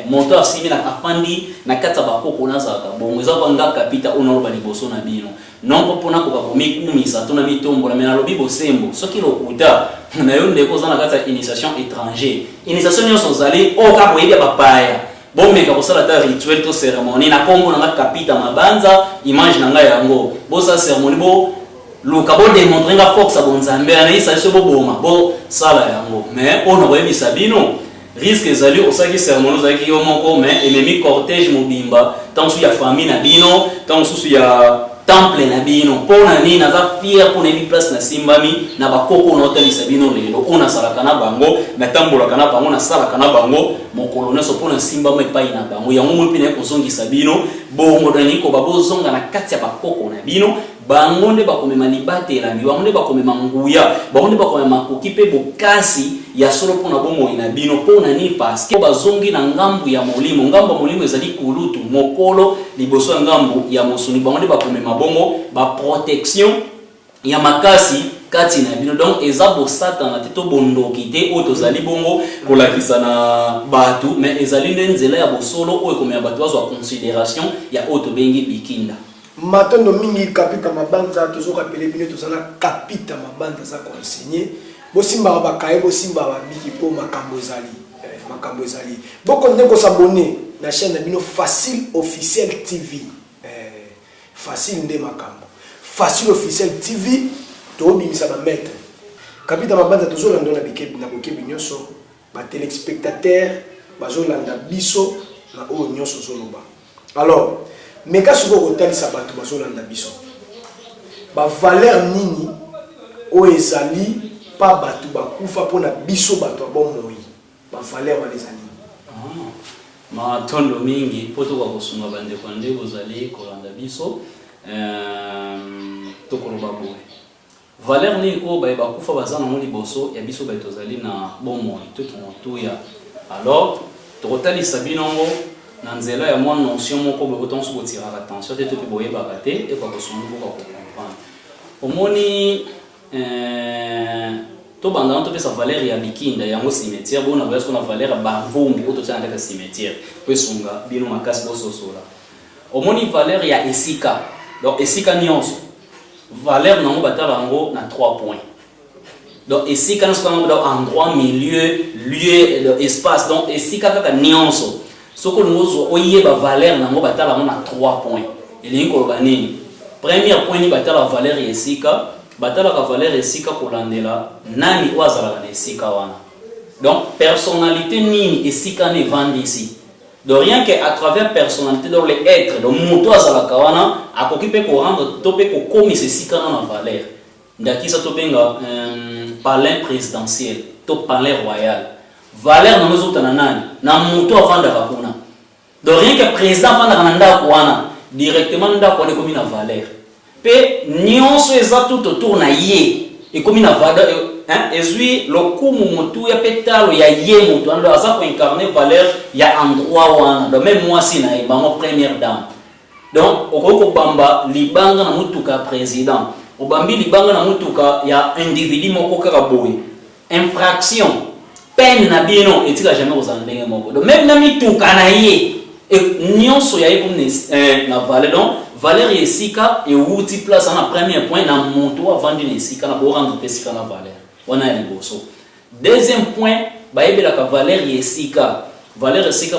moto asimbi na afandi na kati ya bakoko nazalaka bongo eza kwanga kapita oyo naloba liboso na bino non mpo mpona koka komikumisa to na mitombola me nalobi bosembo soki lokuta na yo ndeko oza na kati ya initiation étranger initiation nyonso ozali oyo kaka boyebi ya bapaya bomeka kosala ta rituel to cérémonie na kombo na nga kapita mabanza image na ngai yango bosala cérémonie bo luka bo démontrer nga force ya bonzambe anayisa biso boboma bo sala yango mais oyo na boyebisa bino risque ezali osaki cérémonie ozalaki yo moko mais ememi cortège mobimba ntango susu ya famille na bino ntango susu ya temple na bino pona nini naza fier pona ebi place na simbami na bakoko na otalisa bino lelo ona salaka na bango na tambolaka na bango na salaka na bango mokolo nyonso pona simbama epai na bango yango moi mpe na kozongisa bino bongo dani ko babozonga na kati ya bakoko na bino bango nde bakomema libatelami bango nde bakomema nguya bango nde bakomema makoki mpe bokasi ya solo mpona bomoi na bino mpona nini parce bazongi na ngambu ya molimo ezali kulutu mokolo liboso ya ngambu ya mosuni bango nde bakomema bongo baprotection ya makasi kati na bino donc eza bosatana te to bondoki te oyo tozali bongo kolakisa na bato mais ezali nde nzela ya bosolo oyo ekomema bato bazwa considération ya oyo tobengi bikinda matondo mingi kapita mabanza tozokapele bino tozana kapita mabanza za koenseigner bosimba bakaye bosimba babiki po makambo ezali boko ndeko s'abonner na chaîne na bino Facile Officiel TV facile nde makambo Facile Officiel TV to bimisa ba maître kapita mabanza tozolanda na bikebi na bokebi nyonso ba téléspectateurs bazolanda biso na o nyonso zoloba alors mais quand vous avez sabato bazolanda biso ba valeur nini o ezali pa batu bakufa pona biso bato abomoi ba valeur wana ezali ma tondo mingi poto kwa kosunga bande kwa ndeko zali kolanda biso to koloba boye valeur nini ko ba bakufa bazana mo liboso ya biso ba tozali na bomoi to kimotuya alors totali sabinongo na nzela ya mwa notion moko boye botonso botiraka attention te to pe boyebaka te e kwa kosunga ko comprendre omoni to banda to pesa valeur ya bikinda yango cimetière bona ba esko na valeur ba vumbi oto tsana kaka cimetière po sunga bino makasi bososola omoni valeur ya esika donc esika nyonso valeur nango batala ngo na 3 points donc esika nous comme dans endroit milieu lieu espace donc esika kaka nyonso soko ngozo oyeba valeur nango batala ngo na 3 points elingi koloba nini premier point ni batala valeur ya esika batala ka valeur esika kolandela nani wazala na esika wana donc personnalité nini esika ne vandi ici donc rien que à travers personnalité dans les êtres donc moto azala kawana akokipe ko rendre topé ko komisa esika na valeur ndakisa tobenga palais présidentiel to palais royal valeur na nozo tana nani na moto avanda kuna donc rien que président vanda na ndako wana directement ndako wana komi na valeur pe nyonso eza tout autour na ye et comme na valeur ezui lokumu mutu ya petalo ya ye mutu ando aza ko incarner valeur ya endroit wana do même moi si na bango première dame donc okoko bamba libanga na mutuka président obambi libanga na mutuka ya individu moko kaka boye infraction peine na bino etika jamais ozandenge moko donc même na mituka na ye nyonso ya ye na valeur donc valeur esika et outi place en premier point na monto avant de esika na bo rendre esika na valeur wana ya liboso. Deuxième point bayebela ka valeur esika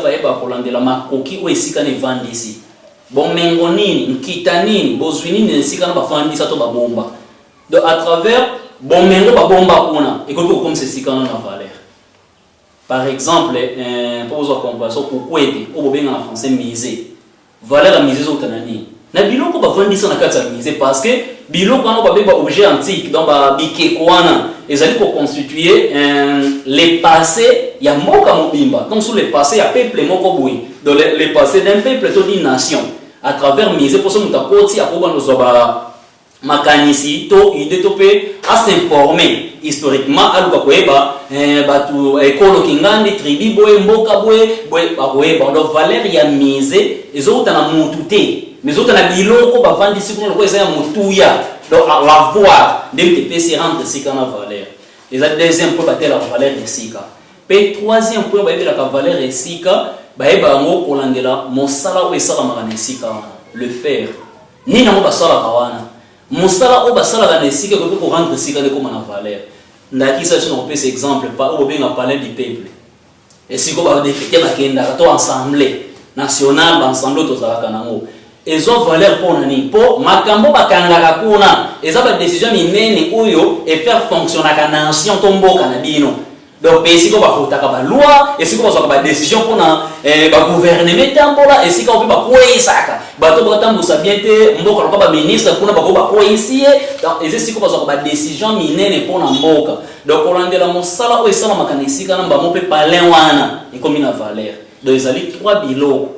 bayeba kolandela makoki o esika ne vandisi bomengo nini nkita nini bozwi nini esika na bafandisa to babomba donc à travers bomengo babomba kuna ekoki comme esika na valeur. Par exemple pour vous comparaison kukwete o bobenga na français mise valeur ya mise zo tanani na biloko bafandisa na kati ya mise parce que biloko wana babeba objet antique donc ba bikekwana ezali ko constituer les passés ya mboka mobimba donc sur les passés ya peuple moko boui donc les passés d'un peuple to d'une nation à travers mise pour ça mutakoti akoba nozo ba makanisi to idée to pe à s'informer historiquement aluka koeba batu ekolo kingandi tribu boye mboka boye ba koeba donc valeur ya mise ezota na mutu te mais autres na biloko bavandisi kuna ko ezaya mutuya donc la voir ndemte pesi rendre sika na valeur et la deuxième point batela la valeur de sika pe troisième point ba la valeur de sika ba eba ngo kolandela mosala o esala makana sika le faire ni na mo basala kawana mosala o basala na sika ko rendre sika de comme na valeur ndaki ça on peut exemple pas o benga parler du peuple et siko ba défiter ba kenda to ensemble national ba ensemble to zalaka nango ezo valeur pour nani po makambo bakangaka kuna eza ba décision minene oyo et faire fonctionner ka nation tomboka na bino donc pesi ko ba fotaka ba loi et siko ba décision pour na ba gouvernement tambola et siko ba koisaka bato batambusa bien te mboka ko ba ministre kuna ba ko ba koisie donc et siko ba décision minene pour na mboka donc olandela mosala o esala makanisika na ba mo pe palin wana ikomi na valeur donc ezali trois biloko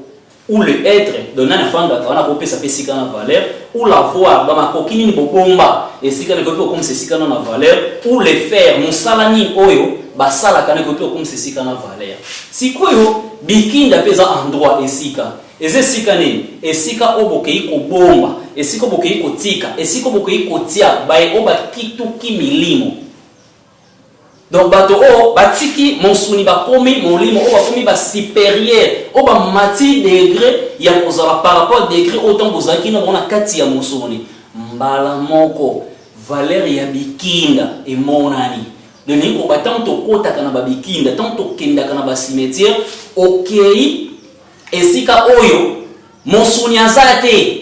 ou le être donnant un enfant d'atteindre pour pesa pesika na valeur ou la voir dans ma coquine ni bobomba et sika ne kopi comme c'est sika na valeur ou le faire musalani oyo basala kana kopi comme c'est sika na valeur sikoyo bikinda pesa endroit et sika eze sika nini esika obokei ko bomba esika obokei ko tika esika obokei ko tia bai oba kituki milimo. Donc bato o batiki monsuni ba komi molimo o ba komi ba supérieur o ba mati degré ya kozala par rapport degré autant bozaki na bona kati ya monsuni mbala moko valeur ya bikinda e monani de niko batanto kota kana ba bikinda tanto kenda kana ba cimetière okei esika oyo monsuni azate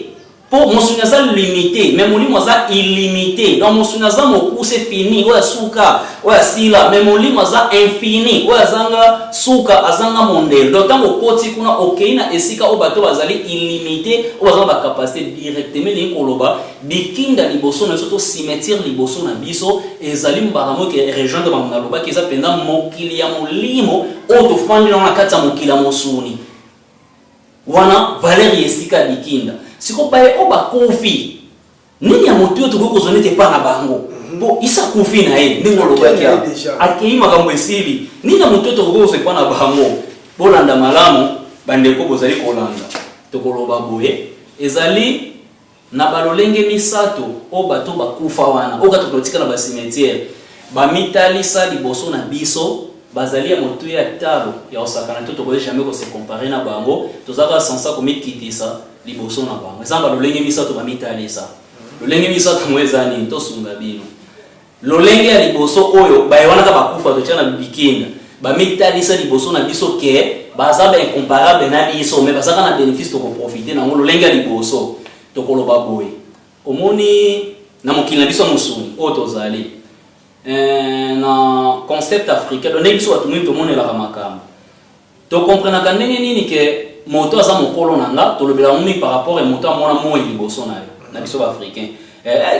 pour monsuni azal limité mais molimo azal illimité donc monsuni azal moku c'est fini oya suka oya sila mais molimo azal infini oya zanga suka azanga mondel donc tango koti kuna okeina esika o bato bazali illimité o bazanga ba capacité directement ni koloba bikinda liboso na soto cimetière liboso na biso ezali mbaramo ke région de Mangaloba ki za penda mokili ya molimo o to fandi na kati ya mokili ya mosuni wana valeur esika bikinda siko bae oba kofi nini ya motu yoto ko zonete pa na bango bo isa kofi na ye ndingo lobakia akei makambo esili nini ya motu yoto ko zo pa na bango bolanda malamu bande ko bozali kolanda to koloba boye ezali na balolenge misato o bato bakufa wana o gato kotika na ba cimetière ba mitalisa liboso na biso bazali ya motu ya talo ya osakana to ko jamais ko se comparer na bango tozaka sansa ko mikitisa liboso na bango ezamba lolenge misato ba mitalisa lolenge misato mwezani to sunga bino lolenge ya liboso oyo bayona ka bakufa to tshana bikinda ba mitalisa liboso na biso ke bazaba incomparable na biso mais bazaka na bénéfice to ko profiter na lolenge ya liboso to ko loba boy omoni na mokili na biso musuni o tozali na concept africain donc biso watu mwito monela ka makambo to comprendre ka ndenge nini ke moto aza mokolo nanga to lobela mumi par rapport et moto amona moyi liboso na yo na biso africain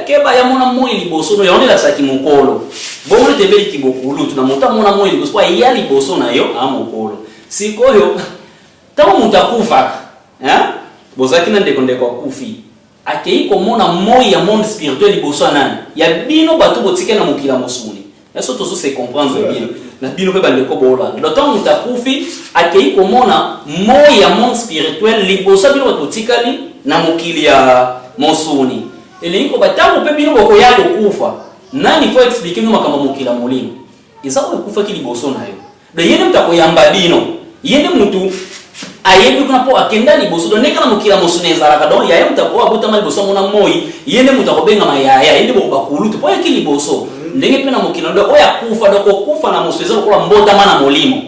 ke ba ya mona moyi liboso no yonela saki mokolo bongo tebeli ki bokulu tu na moto amona moyi liboso pa ya liboso na yo a mokolo sikoyo tawo mutakufa bozaki na ndeko kufi akei komona moyi ya monde spirituel liboso nani ya bino bato botike na mokila mosuni Est-ce que tu sais comprendre bien? Na bino pe bandeko bola. Le temps muta kufi akei komona moya monde spirituel libosa bino batikali na mokili ya mosuni. Elingo batango pe bino boko ya kufa. Nani faut expliquer nous makambo mokila molimo. Eza ko kufa ki liboso na yo. De yene mutako yamba bino. Yene mutu ayebi kuna po akenda liboso do nekala mokila mosuni ezalaka donc yaye mutako abotama liboso mona moi yene mutako benga mayaya yende boko bakulutu po yaki liboso. Ndenge pena mokino ndo oya kufa doko kufa na mosweza lokola mbotama na molimo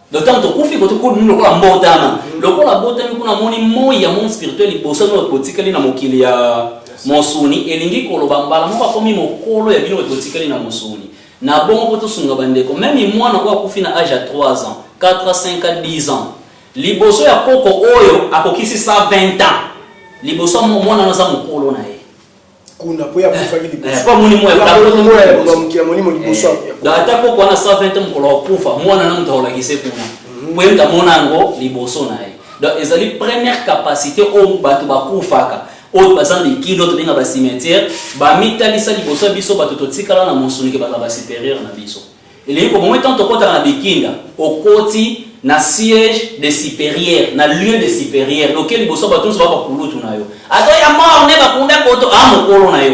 d'autant to kufi ko to ko lokola mbotama lokola botami kuna moni moi ya monde spirituel liboso no kotikali na mokili ya mosuni elingi koloba mbala moko akomi mokolo ya bino kotikali na mosuni na bongo ko to sunga bandeko même mwana ko kufi na âge ya 3 ans 4 5 ans 10 ans liboso ya koko oyo akokisi 120 ans liboso mwana na za mokolo na ye kuna poya kufa ki liboso kwa muni moya kwa mukila molimo liboso da atako kwa na 120 mukolo kufa mwana na mtu holakise kuna poyenda mona ngo liboso naye donc ezali première capacité o batu bakufaka o bazan likido to benga ba cimetière ba mitalisa liboso biso batu totikala na mosuni ke ba supérieur na biso ele ko moment tant to kota na bikinda okoti na siège de supérieur na lieu de supérieur lequel liboso batu so ba kulutu nayo ato ya mort ne ba kunda koto amokolo nayo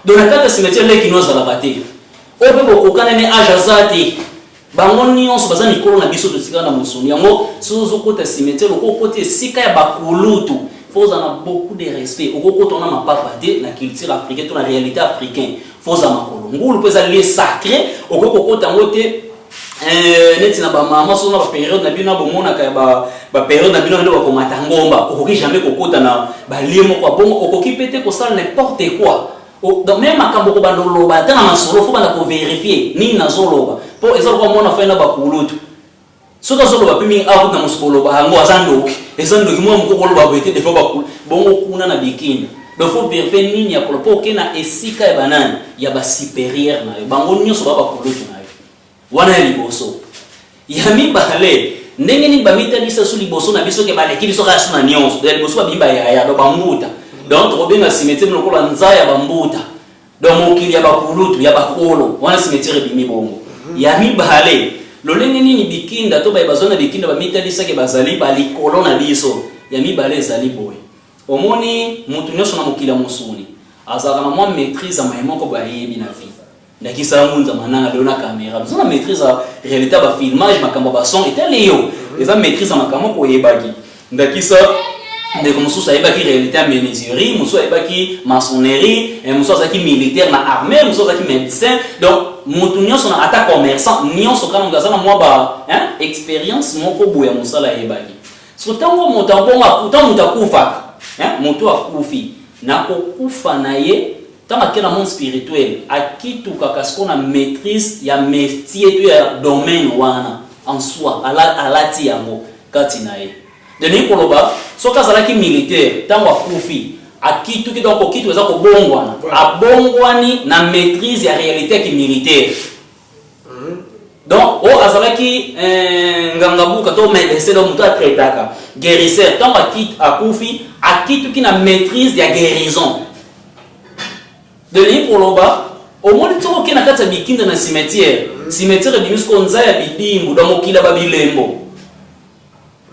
donc na kata cimetière le kinoza la bate o pe bokokana ne ajazati bango nyonso baza mikolo na biso totika na mosuni yango sozo kota cimetière ko kote sika ya bakulutu faut en beaucoup de respect au koto na mapapa te na culture africaine to na réalité africaine faut en makolo ngulu pesa lieu sacré au kota ngote neti na ba mama so na ba période na bino bomona ka ba période na bino ndo ba komata ngomba okoki jamais kokota na ba lieu moko bongo okoki pete ko sala n'importe quoi donc même makambo ko bandolo ba tana masolo faut banda ko vérifier ni nazoloba po ezalo ko mona fa na ba kulutu so tazoloba pimi abu na musolo ba hango azandoki ezandoki mo mukolo ba bete de fa ba bongo kuna na bikini donc faut vérifier nini ya ko po kena esika ya banani ya ba supérieur na yo bango nyonso ba kulutu na wana liboso ya mibale ndenge ni bamita lisa su liboso na biso ke baleki biso ka suna nyonso de liboso bimba ya do bambuta donc robenga cimetière lokola nzaya bambuta donc mokili ya bakulutu ya bakolo wana cimetière bimi bongo ya mibale lolenge nini bikinda to bazona bikinda bamita lisa ke bazali balikolo na biso ya mibale ezali boye omoni mutu nyonso na mokili ya mosuni azaka na mwa maîtrise ya maimoko bayebi na vie ndakisa munza mananga leo na caméra nous on maîtrise la réalité ba filmage makambo ba son et leo les a maîtrise makambo ko yebaki ndakisa ndeko mususa yebaki réalité ya menuiserie mususa yebaki maçonnerie et mususa zaki militaire na armée mususa zaki médecin donc mutu nyonso na ata commerçant nyonso kana ngazana mwa ba expérience moko boya musala yebaki so tango mutabonga puta mutakufa mutu akufi na kokufa na ye tant que dans le monde spirituel, à qui tout cas qu'on a maîtrise, il y a métier, il y a domaine wana en soi, à la tiamo, katinae. De Nikoloba, so kazalaki militaire, tant qu'on koufi, à qui tout qui donc au qui tout ça ko bongwana, à bongwani na maîtrise la réalité qui militaire. Donc, au azalaki ngangabu kato médecin donc muta traitaka, guérisseur, tant à koufi, à qui tout qui na maîtrise la guérison. De l'île pour l'oba, au moins il faut qu'il y ait un bikin dans le cimetière. Cimetière de musco nzaya bidimbu dans mokila babilembo.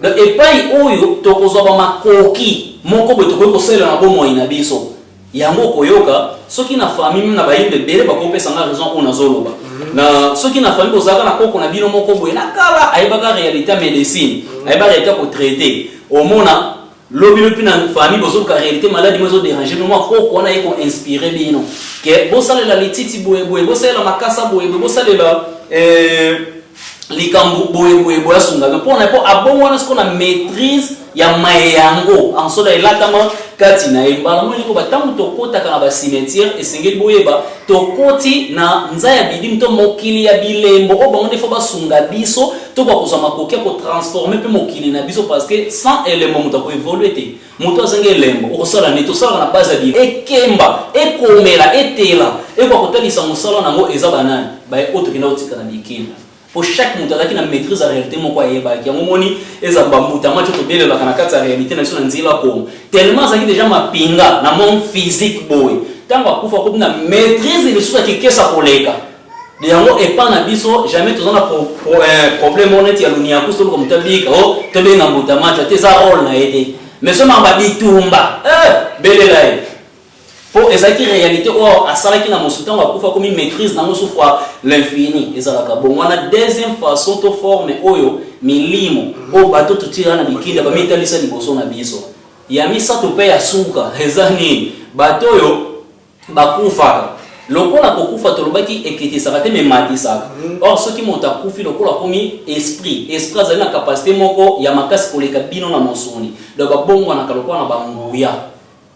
Et pas oyo tokozoba makoki moko beto ko sela na bomo ina biso. Yango koyoka soki na famille na bayimbe bele bakopesa na raison on azoloba. Na soki na famille ozaka na koko na bino moko boye na kala ayebaka réalité médecine. Ayeba réalité ko traiter. Au mona lobby pina famille bozo ka réalité maladie mozo déranger mais moi ko na yeko inspirer bino ke bosala la lititi boye bosala la makasa boye bosala la likambu boye asunga mais pour na po abongo na ce qu'on a maîtrise ya mayango en soda elatama kati na embala mo liko batangu to kota kana ba cimetière esengeli boyeba to koti na nzaya bidim to mokili ya bilembo o bango defo basunga biso to ba kozama kokia ko transformer pe mokili na biso parce que sans élément muto ko évoluer te muto azenge lembo o sala ne to sala na base bi ekemba ekomela etela e ko kotalisa musala nango eza banani ba oto kina otika na bikinda pour chaque monde qui na maîtrise la réalité moko ayeba ki ngomoni eza bambuta macho to bele la kana kata réalité na sona nzila ko tellement ça qui déjà mapinga na monde physique boy tango akufa ko na maîtrise le sura ki kesa koleka de yango epa na biso jamais tozana problème honnête ya lunia kuso comme tabika oh tobe na mutamacha te za rôle na été mais ce mamba bitumba belela pour ezaki réalité or asalaki na mosutan wa kufa comme maîtrise na souffre l'infini ezalaka bon wana deuxième façon to forme oyo milimo o bato tutira na bikinda ba metalisa liboso na biso ya misa to pe ya suka ezani bato oyo bakufa lokola kokufa tolobaki ekitisaka te me matisaka or soki moto akufi lokola komi esprit azali na capacité moko ya makasi koleka bino na mosuni donc babongo na kalokola na banguya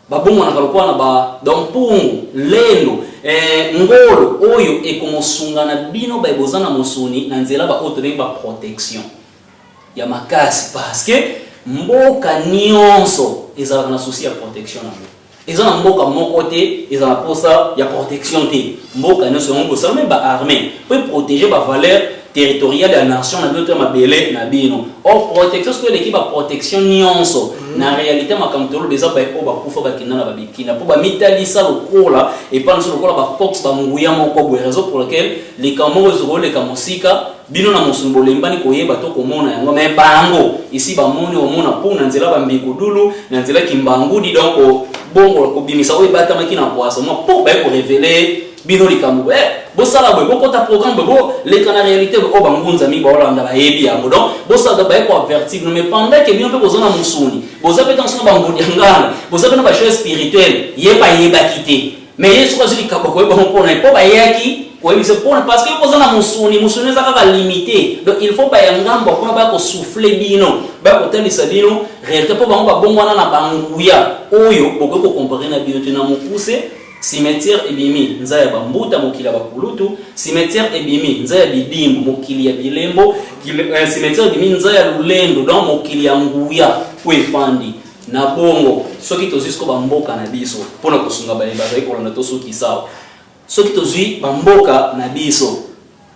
babongo na kalokola na ba donc pungu lendo ngolo oyo ekomosunga na bino ba eboza na mosuni na nzela ba oto ba protection ya makasi parce que mboka nyonso ezalaka na souci ya protection na mboka ezana mboka moko te ezana posa ya protection te mboka nyonso yango ça même ba armée peut protéger ba valeur territoriale ya nation na d'autres mabele na bino or protection ce que l'équipe a protection nyonso na réalité makamtolo beza ba ko ba kufa ba kinana ba bikina po ba mitalisa lokola et pas sur lokola ba fox ba nguya moko bo raison pour laquelle les camerounais role kamosika bino na mosumbo lembani koyeba to komona yango mais bango ici ba moni omona po na nzela ba mbikudulu na nzela kimbangudi donc bongo ko bimisa oyo batama kina poasa mo po ba ko révéler bino likambo bo sala bo kota programme bo les kana réalité bo bangunza mi ba olanda ba yebi yango donc bo sala ba ko avertir mais pendant que bino pe ko zona musuni bo za pe tension bangudi ngana bo za pe na ba chose spirituelle yeba kité mais yesu ko zili kabo ko ba po na po ba yaki oui, c'est pour parce que vous avez musuni ça va limiter. Donc il faut pas y ngambo pour pas souffler bino, ba ko tali sabino, réalité pour ba bongwana na banguya. Oyo boko comparer na bino na mukuse, cimetière ebimi, nzaya ba mbuta mokila ba kulutu, cimetière ebimi, nzaya bidimbo mokili ya bilembo, cimetière ebimi nzaya lulendo donc mokili ya nguya ko efandi. Na bongo, soki tozisko ba mboka na biso, pona kosunga ba ebaka ko na to soki sawa. Soki tozui bamboka na biso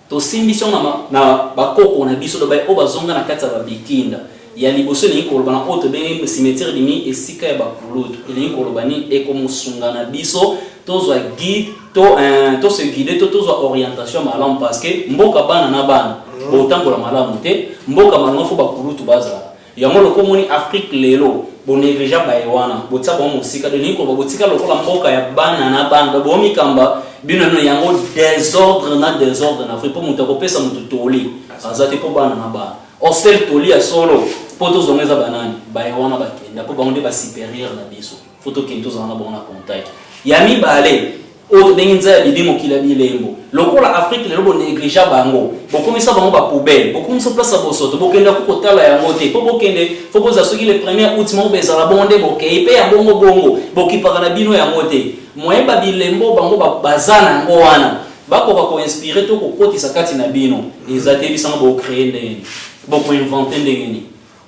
to simbisio na bakoko na biso do ba o bazonga na kati ya bikinda ya liboso ni koloba na oto bengi cimetière dimi esika ya bakulutu ili koloba ni ekomusunga na biso tozwa guide to se guider tozwa orientation malamu parce que mboka bana na bana botambola malamu te mboka malamu fo bakulutu baza yango lokomoni Afrique lelo bonegeja baewana botsa ba musika de ni koloba botika lokola mboka ya bana na bana bo mikamba bino no yango désordre na Afrique pour muta kopesa mutu toli azate po bana na ba o sel toli ya solo poto zongeza banani baewana bakenda po bango de ba supérieur na biso photo kento zana bona contact ya mibale o benginza ya bidimo kila bilembo lokola Afrique lelo bo négliger bango bokomisa bango ba poubelle bokomisa place bosoto bokenda ko kotala ya mote po bokende fo boza soki le premier août mo bezala bonde bokei pe ya bongo bokipaka na bino ya mote moyeba bilembo bango bazana ngo wana bako ko inspirer to ko kotisa kati na bino ezate bisanga bo créer ndeni bo ko inventer ndeni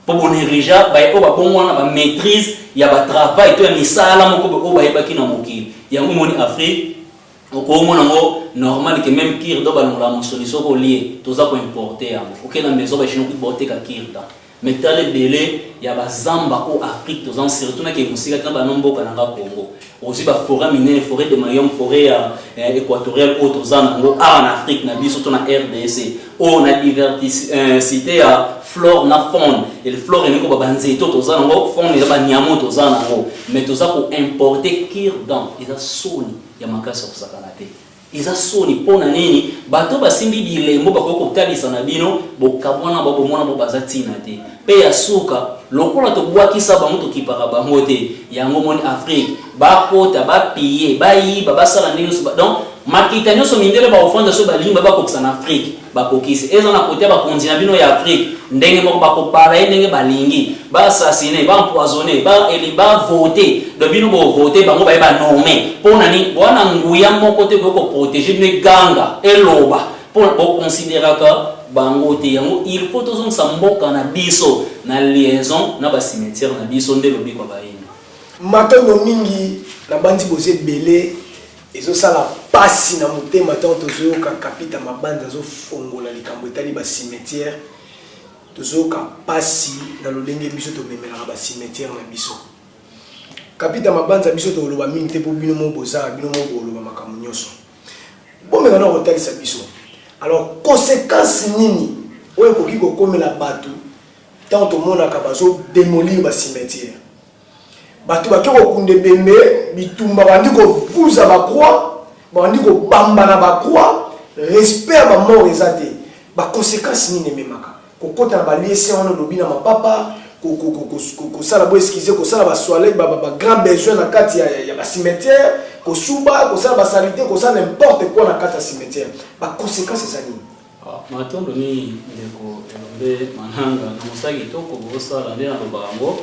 po bo négliger ba ko ba bongo wana ba maîtrise ya ba travail to ya misala moko bo ba yebaki na mokili ya ngomoni Afrique oko mona ngo normal que même kir do ba la solution ko lié toza ko importer yango OK na maison ba chino ko boter ka kirta mais tale belé ya ba zamba ko Afrique toza surtout na ke musika na ba nomboka na Congo aussi ba forêt minière forêt de Mayom forêt équatoriale au toza ngo en Afrique na biso to na RDC on a diversité à flore na faune et le flore ni ko ba banzeto toza ngo faune ya ba nyamo toza ngo mais toza ko importer kirdan eza soni ya makasa kusakana te eza soni pona nini bato basimbi bilembo bakoko kotalisa na bino bokabwana babomona bo bazatina te pe ya suka lokola to bwakisa bango to kipaka bango te yango moni Afrique bakota bapiye bayiba basala ndenge so donc makita nyoso mindele ba ofanda so balimba bakokisa na Afrique bakokisi eza na kote ba kontinent bino ya Afrique ndenge moko bakopara ndenge balingi ba assassiner ba empoisonner ba eliba voter do bino bo voter bango ba nommer pona ni bwana nguya moko te ko protéger ne ganga eloba pour considérer que bango te yango il faut tous mboka na biso na liaison na ba cimetière na biso nde lobi kwa baini makambo mingi na bandi boze belé ezo sala pasi na motema tant tozoyoka kapita mabanda zo fongola likambo etali ba cimetière tozoyoka pasi na lolenge biso to memela ba cimetière na biso kapita mabanda biso to loba mingi te po bino mo boza bino mo loba makambo nyoso bomela na hotel sa biso Alors conséquence nini oyo koki kokomela bato tant tomonaka bazo démolir ba cimetière bato bakiko kunde bembe bitumba bandi kovuza bakroix bandi kobamba na bakroix respect ba mort ezate ba conséquence nini memaka kokota na baliese wana lobi na mapapa kosala bo excuser kosala ba soirée ba grand besoin na kati ya ba cimetière kosuba kosala ba salité kosala n'importe quoi na kati ya cimetière ba conséquence ezali matondo ni ndeko elombe mananga na mosaki toko bosala nde na lobango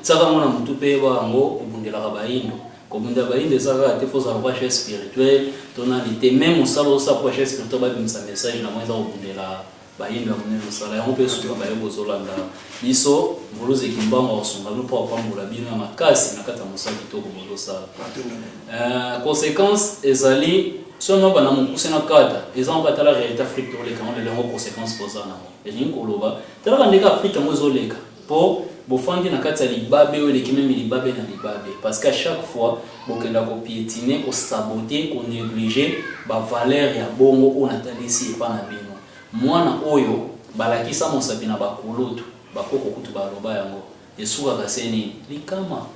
tsaka mona mutu pe bango obundelaka baindo kobunda baindo saka te foza kwa chef spirituel tonalité même osalo sa kwa chef spirituel ba bimisa message na mwenza obundela baindo amune mosala yango pe suka bayo bozolanda biso mvuluze kimbango osunga no pa pambola bino ya makasi na kata mosaki toko bozosala conséquence ezali sono bana mukuse na kata ezanga tala réalité afrique to leka on les conséquences posana elingi koloba tala kandeka afrique mozoleka po bofandi na kati ya libabe oyo eleki meme libabe na libabe parce qu'à chaque fois bokenda kopiétiner kosaboter konégliger bavaleur ya bongo oyo natalisi epa na bino mwana oyo balakisa mosapi na bakulutu bakoko kutu baloba yango esukaka se nini likama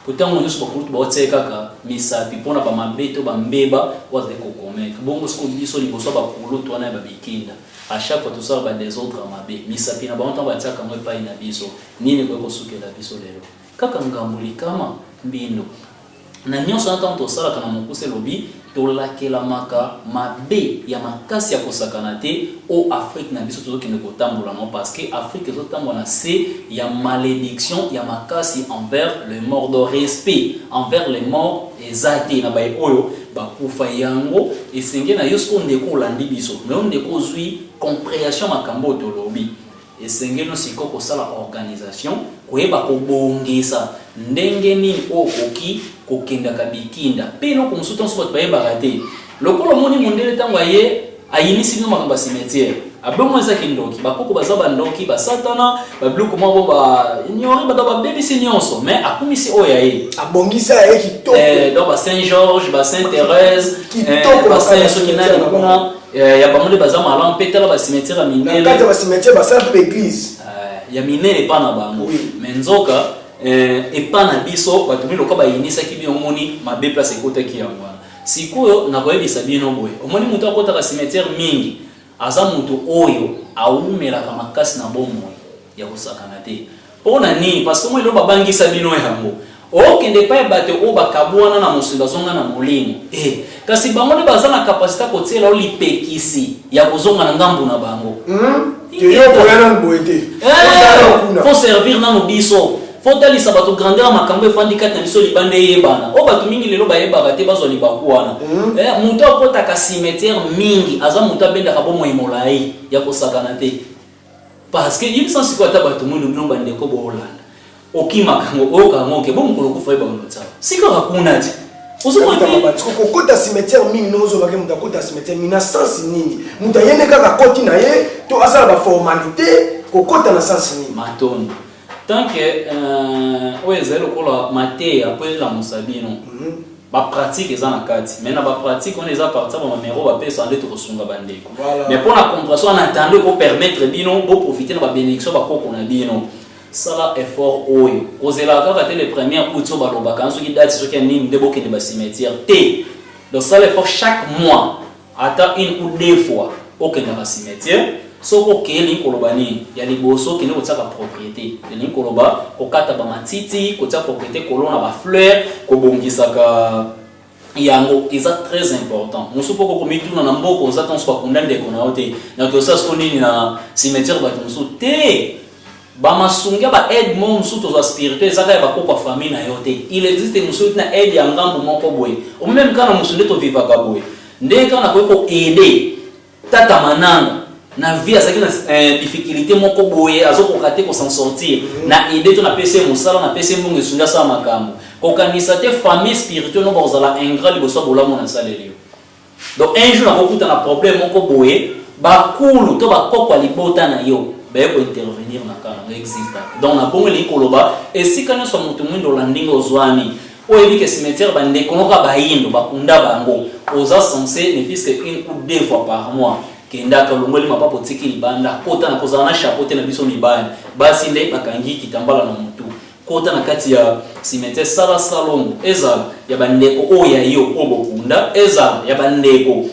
potango nyonso bakulutu baotie kaka misapi mpona bamabeto bambeba wazali kokomeka bongo siko biso liboso bakulutu wana ya babikinda à chaque fois tout ça va des autres mabe misapi na bantu batiaka ngo epai na biso nini ko kosukela biso lelo kaka ngambuli kama mbindo na nyonso ntango tosala kana mokuse lobi tolakela maka mabe ya makasi ya kosakana te o Afrique na biso tozokende kotambola no parce que Afrique ezotambola na se ya malédiction ya makasi envers les morts de respect envers les morts ezate na baye oyo bakufa yango esenge na yosko ndeko olandi biso mais ndeko zui compréhension makambo tolobi esenge no siko kosala organisation koyeba kobongisa ndenge nini okoki kokenda kabikinda peno konsultant so baye barate lokolo moni mondele tango aye ayinisi no makamba cimetière abongo ezaki ndoki bakoko baza bandoki basatana babloko mabo ba ignore ba ba bébé nyonso mais akumisi oya ye abongisa ye kitoko donc ba Saint Georges ba Sainte Thérèse ba Saint Sokinani kuna ya bamonde baza malam petala ba cimetière minene na kati ba cimetière ba sainte église ya minene pa na bango mais nzoka epa na biso batumbi loka bayinisa ki biomoni mabe place ekotaki yango sikoyo na koyebisa bino boye omoni mutu akotaka cimetière mingi aza mutu oyo aumelaka makasi na bomo ya kosakana te pona nini parce que moi lo babangisa bino yango okende pa bato o bakabwana na mosinga zonga na molimo kasi bango ne baza na capacité kotiela o lipekisi ya kozonga na ngambu na bango yo koyana boete faut servir na no biso faut talisa bato grandeur makambo efandi kati na biso libande yebana o bato mingi lelo bayebaka te bazwa libakuana mutu akotaka cimetière mingi aza mutu abendaka bomo imolai ya kosakana te parce que yimisa siko ata bato mwino bino bandeko boolanda okimakango okango ke bomo kolokufa yeba notsa siko hakuna ti kokota cimetière mingi nozo bake mutu akota cimetière mingi na sens nini mutu ayene kaka koti na ye to asala ba formalité kokota na sens nini matondo tant que oezelo kola mateya po la musabino ba pratique eza na kati mais na ba pratique on eza partir ba numéro ba pesa ndete kosunga bandeko mais pour la compréhension en attendant pour permettre bino pour profiter de ba bénédiction ba koko na bino sala effort oyo kozela kaka te les premières outils ba loba kan so ki date so ki nini de boke de ba cimetière te donc sala effort chaque mois ata une ou deux fois aucun dans ba cimetière soko keli kolobani ya liboso kene kotsaka propriété ni koloba kokata ba matiti kotsa propriété kolona ba fleur kobongisaka yango eza très important musupo ko komituna na mboko nzata nso bakunda ndeko na yote na tosa sko nini na cimetière ba tonso te ba masunga ba aide mon musu to spirituel zaka ya bakoko famille na yote il existe musu na aide ya ngambo moko boye o même kana musu ndeto vivaka boye ndeka na ko aider tata mananga na vie azaki na difficulté moko boye azokokate ko s'en sortir na idée to na PC musala na PC mbongo esunga sa makambo kokanisa te famille spirituelle no bazala ingrat liboso bolamo na salelio donc un jour na kokuta na problème moko boye bakulu to bakoko libota na yo ba ko intervenir na kana existe donc na bongo li koloba esika na so mutu mwindo landingo zwani oyebi ke cimetière bandeko noka bayindo bakunda bango oza censé ne fils que une ou deux fois par mois kendaka longoli mapapo tiki libanda kota na kozala na chapeau na biso mibaya basi nde bakangi kitambala na mutu kota na kati ya cimetière sala salongo ezala ya bandeko oya yo obokunda ezala ya bandeko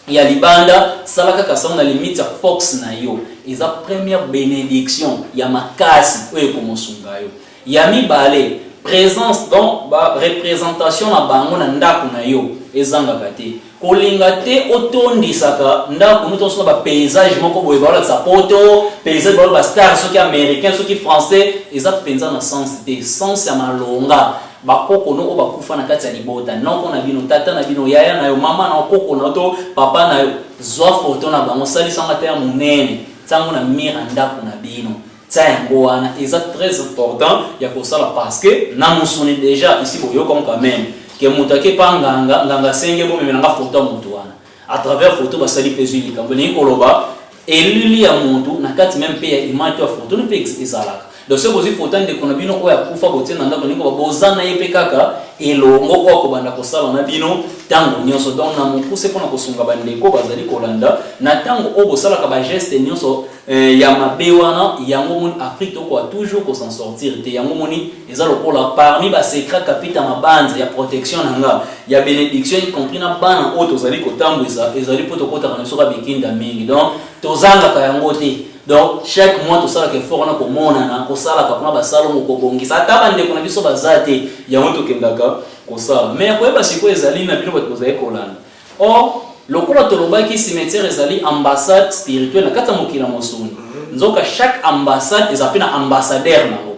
ya libanda sala kaka sa na limite ya fox na yo eza première bénédiction ya makasi oyo komosunga yo ya mibale présence donc ba représentation na bango na ndako na yo ezanga kate kolinga te otondisaka ndako muto so ba paysage moko boye ba sa poto paysage ba star soki américain soki français eza penza na sens te sens ya malonga bakoko no bakufa na kati ya libota noko na bino tata na bino yaya na yo mama na koko na to papa na yo zwa photo na bango sali sanga te ya munene tango na mira ndako na bino yango wana eza très important ya kosala parce que na musuni déjà ici boyo comme quand même que mutake pa nganga senge bo memenanga photo mutu wana à travers photo basali pezuli kambo ni koloba elili ya mutu na kati même pe ya image ya photo ne peut ezalaka donc ce bozi photo ndeko na bino oya kufa botina ndako niko babozana yepe kaka elongo kwa kobanda kosala na bino tango nyonso donc na mukuse pona kosunga bandeko bazali kolanda na tango obo sala ka ba geste nyonso ya mabe wana yango moni Afrique to ko toujours ko s'en sortir te yango moni ezalo kola parmi ba secret kapita mabanza ya protection nanga ya bénédiction y compris na bana oto zali kotambwisa ezali poto kota kana soka bikinda mingi donc tozanga ka yango te. Donc chaque mois tout ça que fort na ko mona na ko sala ka kuna basalo mo ko bongisa taba ndeko na biso bazate ya moto kendaka ko sala mais ko eba siko ezali na bino bato zaye kolana or lokola tolobaki cimetière ezali ambassade spirituelle na kata mokila mosuni nzoka chaque ambassade ezapena ambassadeur nango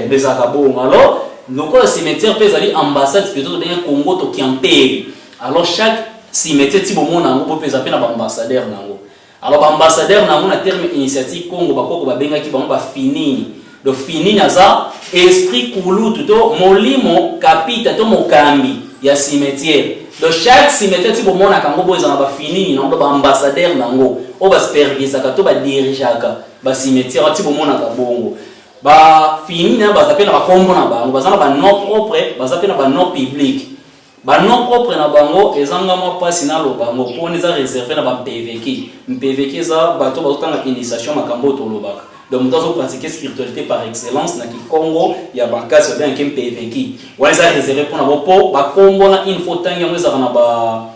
des akabonga alors lokola cimetière pe ezali ambassade spirituelle de Congo to Kiampé alors chaque cimetière ti bomona ngo pe ezapena ba ambassadeur nango. Alors ambassadeur na mon terme initiative Congo bakoko babenga ki bango ba finini do finini aza esprit kulutu to molimo kapita to mokambi ya cimetière do chaque cimetière ti bomona kango boza na ba finini na ndo ba ambassadeur nango o ba supervisa ka to ba dirigeaka ba cimetière ti bomona ka bongo ba finini na ba zapena ba kombo na bango bazana ba nom propre bazapena ba nom public ba non propre na bango ezanga mo pasi na lo bango pour les réserver na ba PVK za bato bazotanga initiation makambo to lobaka donc mutazo pratiquer spiritualité par excellence na ki Congo ya bankasi bien ke PVK wala za réserver pour na bo ba kombo na info tanga mo za na ba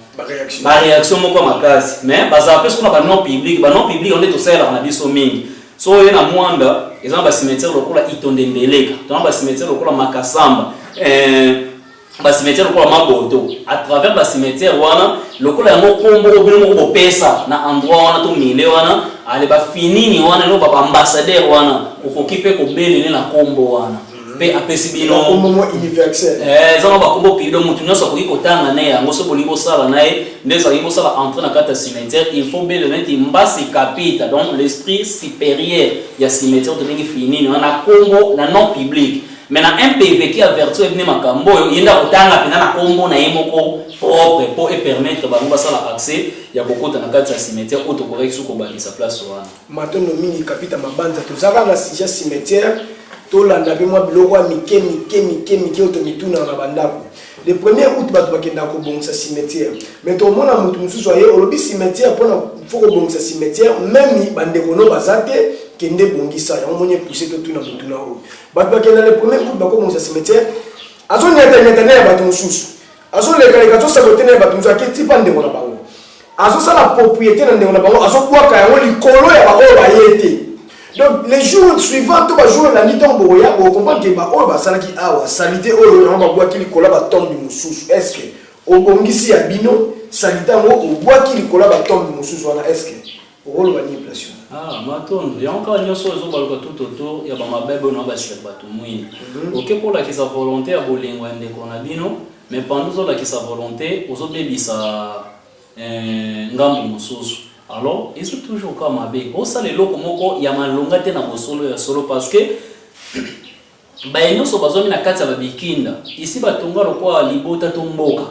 réaction moko makasi mais baza pesa kuna ba non public on est tout seul na biso mingi so yena mwanda ezanga ba cimetière lokola itondembeleka to ba cimetière lokola makasamba ba cimetière lokola maboto à travers ba cimetière wana lokola yango kombo obino moko pesa na endroit wana to mile wana ale ba finini wana no ba ambassadeur wana okokipe ko belele na kombo wana pe apesi bino kombo universel zama ba kombo pido mutu nyoso ko ikotanga na yango so bolingo sala nae ndeza yimo sala entrer na kata cimetière il faut belele nti mbasi kapita donc l'esprit supérieur ya cimetière to bengi finini wana kombo na non public. Maintenant un PV qui a vertu ebne makambo yenda kotanga pena na kombo na yemoko propre pour permettre ba ngba sala accès ya kokota na kati ya cimetière auto correct soko balisa place wana matondo mingi kapita mabanza tozaka na sija cimetière to landa be mwa biloko ya mike auto mituna na bandako le 1er août bato bakenda ko bongisa cimetière mais to mona mutu mususu aye olobi cimetière pona foko bongisa cimetière même bandeko no bazate kende bongisa ya monye pousser to tuna mutuna o bato bakenda le 1er août bako bongisa cimetière azo nyata na bato mususu azo leka to saboter na bato mususu aketi pande mona bango azo sala propriété na ndeko na bango azo bwaka yango likolo ya ba o bayete. Donc les jours suivants to ba jour la nuit donc boya bo comprendre que ba o ba sala ki awa salité o yo ba bwaki likolo ba tombe mususu est-ce que o bongisi ya bino salité ngo o bwaki likolo ba tombe mususu wana est-ce que o lo ba ni inflation matondo ya encore nyoso zo baluka tout autour ya ba mabebe no ba shek bato mwini OK pour la qui sa volonté à bolingo ende kona bino mais pendant zo la qui sa volonté ozo bebisa ngambo mususu. Alors, ils sont toujours comme avec. Au salé loko moko ya malonga te na bosolo ya solo parce que baenyo so bazomi na kati ya babikinda. Ici batonga lokwa libota to mboka.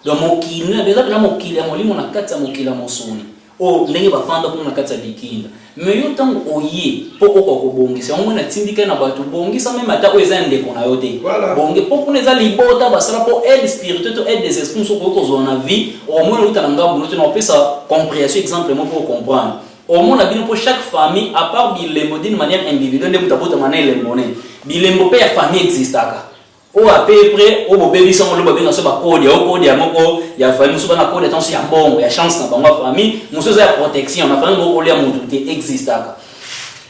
Donc mokili déjà na mokili ya molimo na kati ya mokili ya mosoni. o ndenge bafanda kuna kati ya likinda mais yo tango oye po okokobongisa yango na tindika na bato bongisa même ata oyo eza ndeko na yo te bonge po kuna eza libota basala po aide spirituelle to aide des esprits so kokozwa na vie au moins uta na ngambo note na opesa compréhension exemple mo pour comprendre au moins na bino pour chaque famille à part bilembo d'une manière individuelle ndenge mutabota manele lemone bilembo pe ya famille existaka o à peu près o bobebi sango lo babenga so ba code o code ya moko ya famille so bana code attention ya mbongo ya chance na bango famille muso za protection na famille moko ya mutu te existaka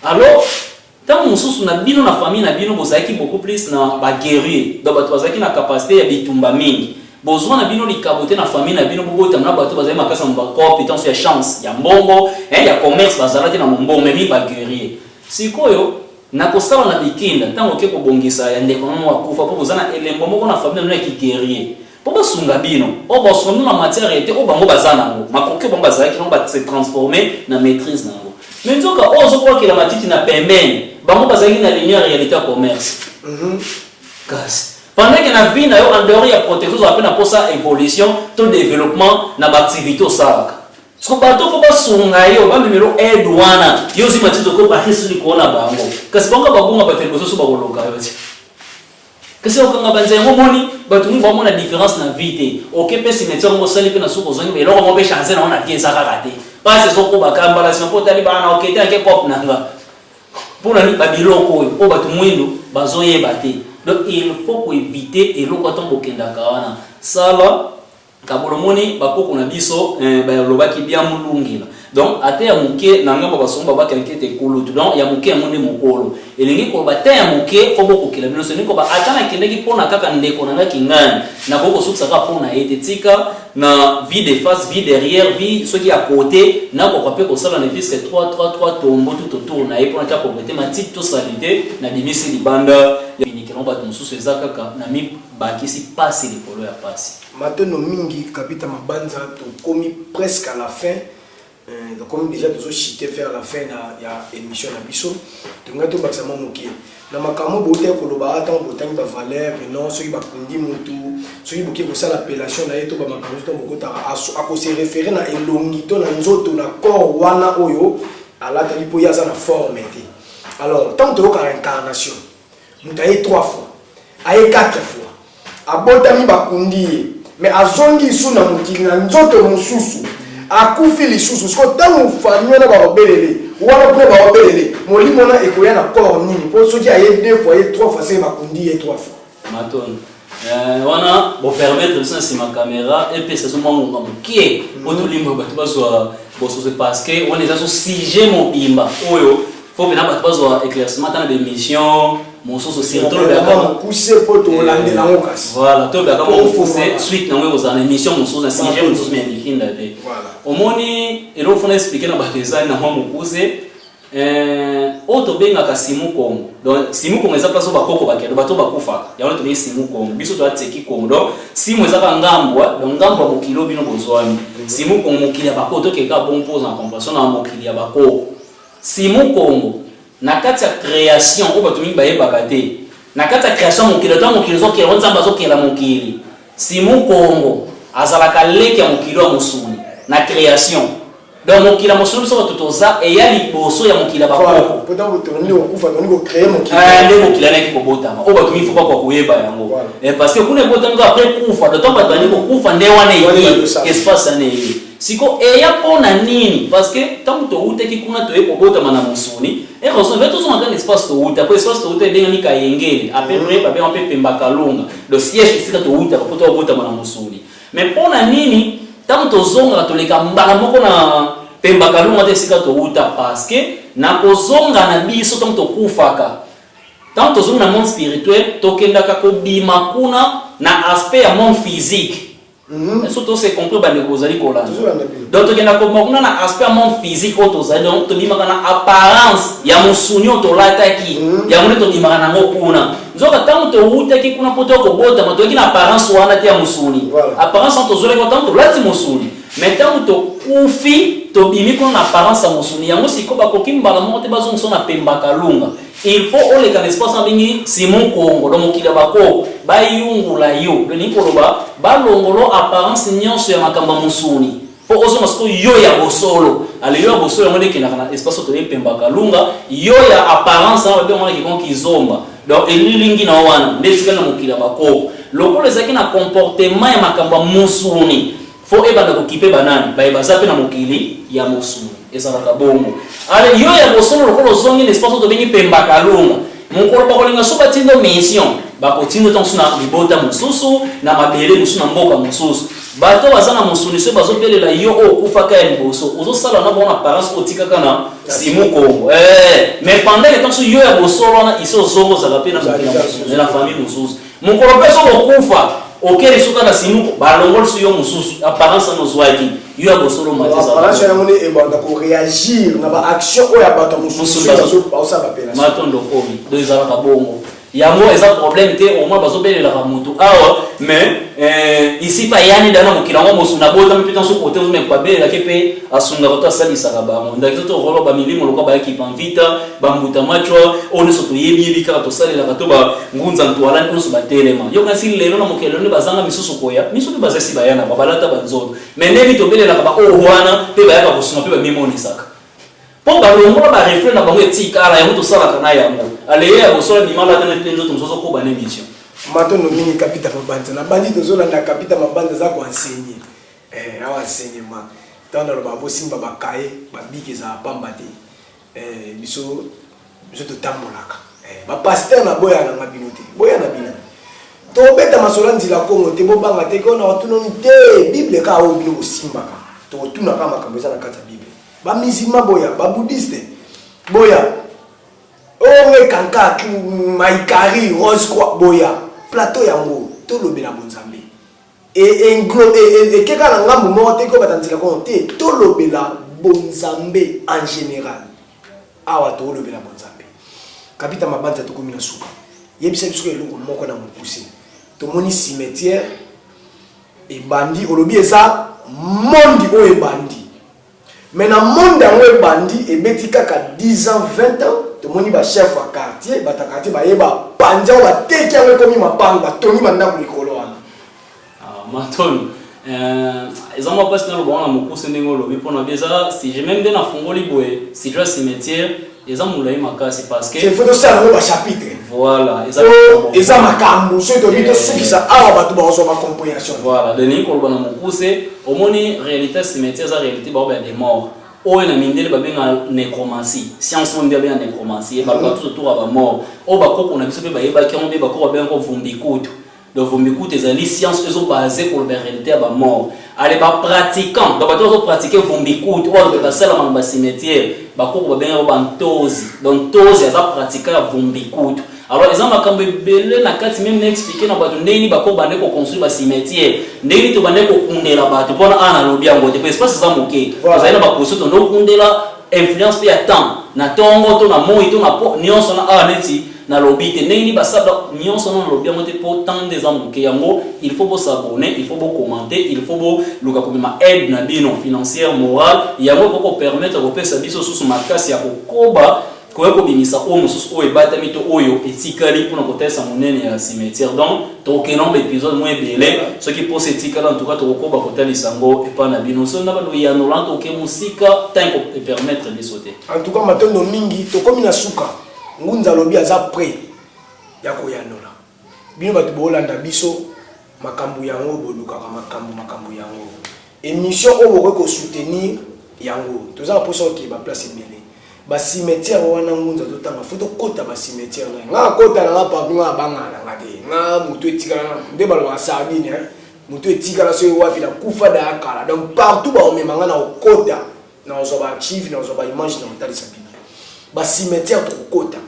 alors tant mususu na bino na famille na bino bozaki beaucoup plus na ba guerrier donc bato bazaki na capacité ya bitumba mingi besoin na bino likabote na famille na bino bobota na bato bazali makasa na compétence ya chance ya mbongo ya commerce bazalaki na mbongo mais ba guerrier sikoyo na kosala na bikinda tango ke kobongisa ya ndeko mama wakufa po bozana elembo moko na famille na kiguerrier po basunga bino o basunga na matière ete o bango bazana ngo makoke bango bazalaki no ba se transformer na maîtrise nango mais nzoka ozo kwa kila matiti na pembeni bango bazalaki na ligne ya réalité commerce kasi pendant que na vie na yo en dehors ya protection so appena pour ça évolution to développement na ba activité osaka so bato ko basunga yo ba memelo edwana yo zima tito ko ba hisu ni kuona bango kasi bango babunga ba television so ba koloka yo kasi okanga banze ngomoni bato ni ba mona différence na vie te okepe simetia ngo sali pe na suko zongi be loko mo be chance na ona kiesa kaka te parce so ko ba kambala sino potali ba na okete ake kop nanga pona ni ba biloko o bato mwindo bazoyeba te donc il faut éviter eloko atombo kenda kawana sala kabolomoni bakoko na biso ba lobaki bia mulungila donc ate ya muke na ngambo basomba ba kenkete kulutu donc ya muke amonde mokolo elingi ko ba ta ya muke ko boko kila bino soni ko ba atana kendeki pona kaka ndeko na ngaki ngani na koko suksa ka pona ete tika na vie de face vie derrière vie ce qui à côté na ko pe ko sala na visque 3 3 3 tombo tout autour na epona ka propriété ma petite totalité na bimisi libanda ya binikelo ba tumususu ezaka ka na mi bakisi passer les polo ya passer maintenant mingi kapita mabanza to komi presque à la fin donc comme déjà tous chité faire la fin ya émission na biso tunga to bakisama moke na makamo bote ko loba ata botangi ba valeur non ceux qui bakundi mutu ceux qui boke ko sala appellation na yeto ba makamo to bokota ako se référer na elongito na nzoto na corps wana oyo ala tali po yaza na forme té alors tant to ka incarnation mutaye 3 fois aye 4 fois abotami bakundi mais azongi isu na mukili na nzoto mususu akufi lisusu siko tangu famille na ba obelele wana kuna ba obelele molimo na ekoya na corps nini po soki aye 2 fois aye 3 fois c'est bakundi ye 3 fois maton wana bo permettre de sensi ma caméra et puis c'est seulement mon qui pour tout limbo ba tbazo boso parce que on est dans sujet mobimba oyo faut bien ba tbazo éclaircissement dans des missions mon source surtout le bakam pousser pour to lande na ngokas voilà to ba comme pousser suite na ngwe za émission mon source sujet mon source mais dikinda de voilà omoni elo fona expliquer na ba design na mo pousser auto benga ka simu kongo donc simu kongo eza place ba koko ba kedo bato ba kufaka ya wana to be simu kongo biso to ateki kongo donc simu eza ka ngambwa donc ngambwa mo kilo bino bozwani simu kongo mo kili ya bakoto ke ka bon pose en comparaison na mo kili ya bakoko simu kongo na kati ya création o bato mingi bayebaka te na kati ya création mokili to mokili zo kela nzamba zo kela mokili simu kongo azalaka leki ya mokili wa musuni na création donc mokila musuni so totoza e ya liboso ya mokila bakoko pourtant botondi okufa toni ko créer mokili nde mokila na kibobotama o bato mingi faut pas koyeba yango parce que kuna botanga ko après kufa de temps batani ko kufa nde wana yi espace ane yi siko eya pona nini parce que tant to uteki kuna to ekobotama na musuni et raison veut tous entrer l'espace to uta pour espace to uta denga ni kayengeli après ba be on peut pemba kalunga le siège ici to uta pour to botama na musuni mais pona nini tant to zonga to leka mbala moko na pemba kalunga te sika to uta parce que na kozonga na biso tant to kufaka tant to zonga na monde spirituel to kenda ka ko bima kuna na aspect ya monde physique. Surtout c'est compris par les gozali kola. Donc tu as comme na aspect monde physique autozali donc tu dimaka na apparence ya musunyo to lataki ya mune to dimaka na ngokuna nzoka tangu to utaki kuna poto ko bota mato ki na apparence wana te ya musuni apparence to zole ko tangu to lati musuni mais tangu to kufi to bimi ko na apparence ya musuni yango siko ba kokimbala mo te bazong so na pemba kalunga il faut on les can espace en bingi Simon Kongo donc mokila bako bayungula yo le nikoloba ba longolo apparence nyonso ya makamba musuni po ozonga siko yo ya bosolo ale yo ya bosolo ngone kinaka na espace to yepemba kalunga yo ya apparence na ba ngona kikonki izomba donc elilingi na wana ndesika na mokila bakoko lokolo ezaki na comportement ya makamba musuni fo ebanda kokipe banani ba ebaza pe na mokili ya musuni ezalaka bongo ale yo ya bosolo lokolo zongi na espace to bengi pemba kalunga mokolo bakolinga so batindo mission bakotindo tonso na libota mususu na mabele mususu na mboka mususu bato bazana musuni so bazobelela yo okufaka ya liboso ozosala na bona parents otikaka na simu kongo mais pendant le temps so yo ya bosolo na iso zongo za lapena na la famille mususu mokolo peso okufa okeli suka na simu balongol so yo mususu apparence no zwaki yo ya bosolo mateza apparence ya ngone e banda ko réagir na ba action o ya bato mususu ba osaba pena matondo kobi do ezalaka bongo yango eza problème te au moins bazobelela mutu awa mais ici pa yani dana mokilango mosuna bota mpetan so côté mais pas belela ke pe asunga ko tasali saka ba ngo ndaki to rolo ba milimo lokwa ba équipe en vita ba mbuta macho on so to yebi ka to salela ka to ba ngunza ntwala on so ba telema yo kasi lelo na mokelo ne bazanga misusu koya misusu bazasi bayana ba balata banzoto mais nebi to belela ka ba o wana pe ba yaka kosunga pe ba mimoni saka po balongola ba reflet na bango etikala yango to sala kana yango ale ya bosola bimala tena tenzo to msoso ko ba émission matondo mingi kapita mabanza na bandi to zola na kapita mabanza za ko enseigner awa enseignement tanda ba bosimba ba kaye ba biki za pamba te biso to tamolaka ba pasteur na boya na mabinote boya na bina to beta masola nzila kongo te bo banga te ko na watuno te bible ka o bino simbaka to tuna kama kameza na kata bible ba mizima boya ba bouddhiste boya onge kanka maikari rose quoi boya plateau yango to lobela bonzambe et keka na ngambu mo te ko batanzila ko te to lobela bonzambe en général awa to lobela bonzambe kapita mabanza to komina suka yebisa biso eloko moko na mokuse to moni cimetière e bandi olobi eza mondi o e bandi mais na monde yango e bandi e beti kaka 10 ans 20 ans to moni ba chef wa quartier bata quartier ba yeba panja wa teki yango komi mapanga toni banda kulikolo wana maton ezama pas na lobona mokuse ndingo lobi pona beza si je même bien afungoli boye si je cimetière eza mulai makasi parce que c'est faut de ça ba chapitre voilà eza makambo so to bito sukisa awa batu ba oso ba compréhension voilà de ni ko lobona mokuse omoni réalité cimetière za réalité ba ba des morts o na mindele ba benga nécromancie science mondiale bien nécromancie ba ba tout autour ba mort o ba koko na biso be ba yeba ki on be ba ko ba benga vumbikutu donc vumbikutu ezali science ezo basé pour la réalité ba mort allez ba pratiquant donc ba to pratiquer vumbikutu o ba sala ma cimetière ba koko ba benga ba ntozi donc ntozi aza pratiquer vumbikutu alors les hommes comme belé na kati même n'expliquer na bato ndeni ba ko bande ko construire ba cimetière ndeni to bande ko kundela bato pona ana lobi yango te espace za moke vous allez ba poso to ndo kundela influence pe ya temps na tongo to na moi to na po nyonso na aneti na lobi te ndeni ba saba nyonso na lobi yango te po temps des hommes moke yango il faut vous s'abonner il faut vous commenter il faut vous luka ko ma aide na bino financière morale yango ko permettre ko pesa biso susu makasi ya kokoba ko bimisa o mususu o ebatami to oyo etikali pour na kotesa monene ya cimetière donc to kenomba épisode moins belé ce qui pose etikala en tout cas to koba kotalisa ngo epa na bino so na ba do ya nolando ke musika tanko e permettre de sauter en tout cas matondo mingi to komi na suka ngunza lobi aza prêt ya ko yanola bino batu bolanda biso makambu yango boluka makambu yango émission o ko soutenir yango to za poso ki ba place belé ba cimetière wana ngunza to tanga foto kota ba cimetière na nga kota na pa nga bangana ngate nga mutu etikala nde balo ba sabine mutu etikala so wapi na kufa da akala donc partout ba omemanga na kota na ozoba archive na ozoba image na motali sabine ba cimetière to kota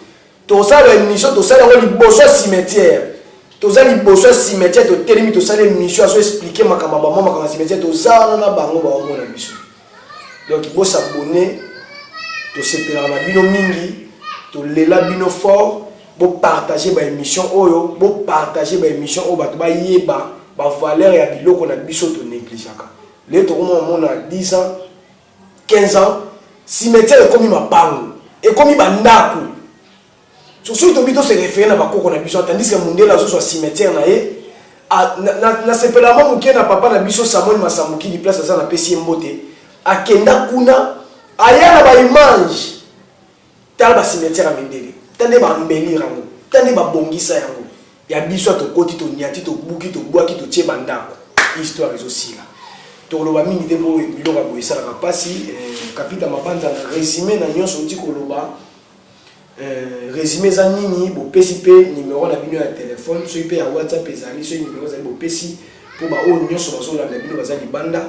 to ça la mission to ça la liboso cimetière to za liboso cimetière to telemi to ça la mission so expliquer makamba ba mama kama cimetière to za na bango ba omona biso donc bo s'abonner to sepela na bino mingi to lela bino fort bo partager ba émission oyo bo partager ba émission o ba to ba yeba ba valeur ya biloko na biso to négligeaka le to ko mona 10 ans 15 ans cimetière komi mapango et komi bandaku so to bito se référer na ba koko na biso tandis que mundela so cimetière na ye na sepela moke na papa na biso Samuel Masambuki di place ça na pesi mbote akenda kuna aya na ba image tala ba cimetière amendele tande ba mbeli rango tande ba bongisa yango ya biso to koti to niati to buki to boaki to tie bandako histoire ezosila to loba mingi te bo biloko bo esala kapasi kapita mabanza na résumé na nyonso ti koloba résumé za nini bo pesi pe numéro na bino ya téléphone so ipe ya WhatsApp ezali so numéro za bo pesi po ba o nyonso bazola na bino bazali banda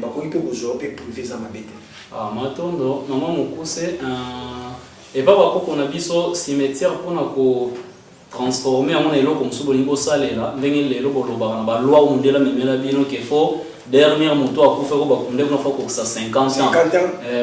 bakoki pe bozo pe privé za mabete matondo mama mokuse et pas bakoko na biso cimetière pona ko transformer mon eloko musubo lingo salela ndenge lelo bolobaka na ba loi mundela memela bino ke fo dernier moto akufa ko bakunde kuna fa ko sa 50 ans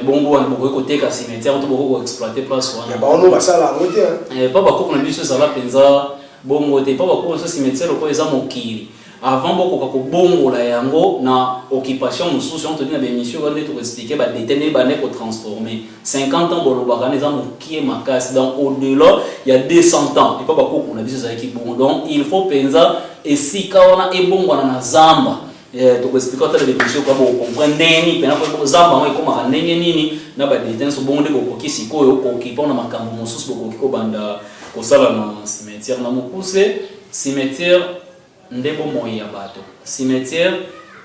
bongo wana boko koteka cimetière to boko ko exploiter place wana ba ono basala ngote pas bakoko na biso sala penza bongo te pas bakoko so cimetière ko eza mokili avant boko ko bongola yango na occupation mususu on te dit na bémission quand tu expliquer ba détenir ba ne ko transformer 50 ans bolobaka na eza mokie makasi donc au-delà il y a 200 ans et pas bakoko na biso za ki bongo donc il faut penza et si kaona e bongo na zamba to expliquer ta bémission kwa bo comprendre nini pena ko zamba mo ikoma ndenge nini na ba détenir so bongo de boko kisikoyo ko occupant na makambo mususu boko ko banda ko sala na cimetière na mokuse cimetière ndebo moyi ya bato cimetière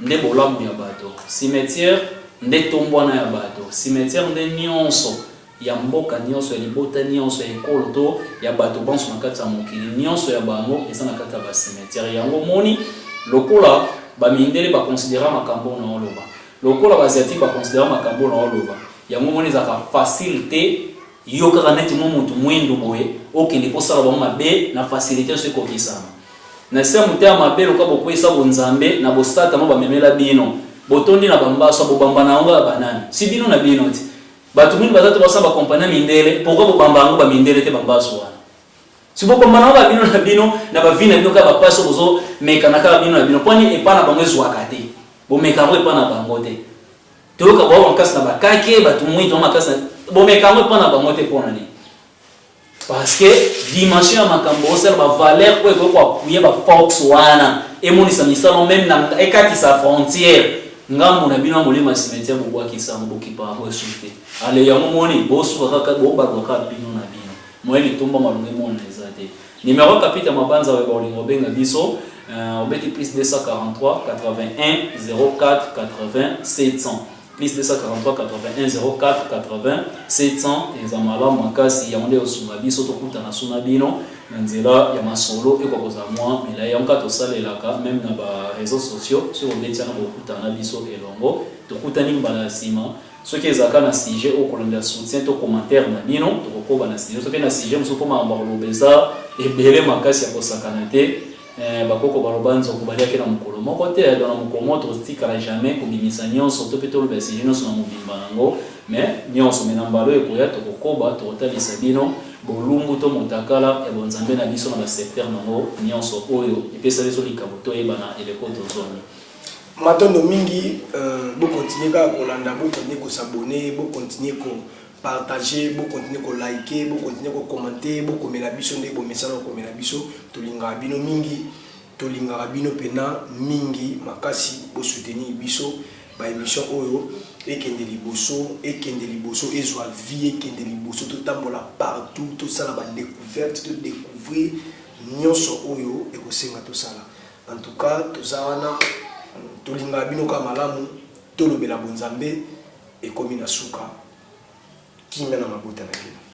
ndebo lamu ya bato cimetière nde tombwana ya bato cimetière nde nyonso ya mboka nyonso ya libota nyonso ya ekolo to ya bato banso na kati ya mokili nyonso ya bango eza na kati ya ba cimetière yango moni lokola bamindele bakonsidera makambo na oloba lokola baasiatique bakonsidera makambo na oloba yango moni ezaka facilité yo kaka neti mo mutu mwendo boye okende posala bango mabe na facilité so ekokisama na sema mutea mabelo kwa bokwesa bonzambe na bostata mo bamemela bino botondi na bambaso bobamba na ngo banani si bino na bino ti batu mingi bazatu basaba kompanya mindele pourquoi bobamba ngo ba mindele te bambaso wana si bobamba na ngo bino na bino na bavina bino ka bapaso bozo meka na ka bino na bino kwani epana bango ezwaka te bo meka ngo epana bango te to ka bo makasi na bakake batu mwito makasi bo meka ngo epana bango te pona ni parce que dimension ya makambo osala ba valeur ko eko appuyer ba force wana emonisa misalo même na ekati sa frontière ngambo na bino molima cimetière bo kwa kisa mbo kipa ko esute ale ya momoni bosu kaka bo ba ka bino na bino moyeli tomba malungi mona ezate numéro capita mabanza wa bolingo benga biso obeti plus 243 81 04 80 700 plus 243 81 04 80 700 ezamala makasi ya onde osunga biso tokuta na suna bino na nzela ya masolo ekokoza mwa milai yanka tosalelaka même na ba réseaux sociaux sur obeti na bokuta na biso elongo tokutani mbala sima soki ezaka na sujet okolanda soutien to commentaire na bino tokokoba na sujet soki na sujet muso poma mbalobeza ebele makasi ya kosakana te bakoko balobanzo kubaliaki na mukolo moko te dans mukomo to tikala jamais kubimisa nyonso to peto lobesi nyonso na mubimba nango mais nyonso menambalo ekoya to kokoba to otalisa bino bolumbu to mutakala ya bonzambe na biso na ba secteur nango nyonso oyo epesa biso likabo to yebana eleko to zone matondo mingi bo continuer ka kolanda bo continuer ko s'abonner bo continuer ko partager bo continuer ko liker bo continuer ko commenter bo komela biso nde bo message ko komela biso to linga bino mingi to linga bino pena mingi makasi bo soutenir biso ba émission oyo ekende liboso ezwa vie ekende liboso to tambola partout to sala ba découverte to découvrir nyonso oyo ekosenga to sala en tout cas to zawana to linga bino ka malamu to lobela bonzambe ekomi na suka kimena mabuta na kino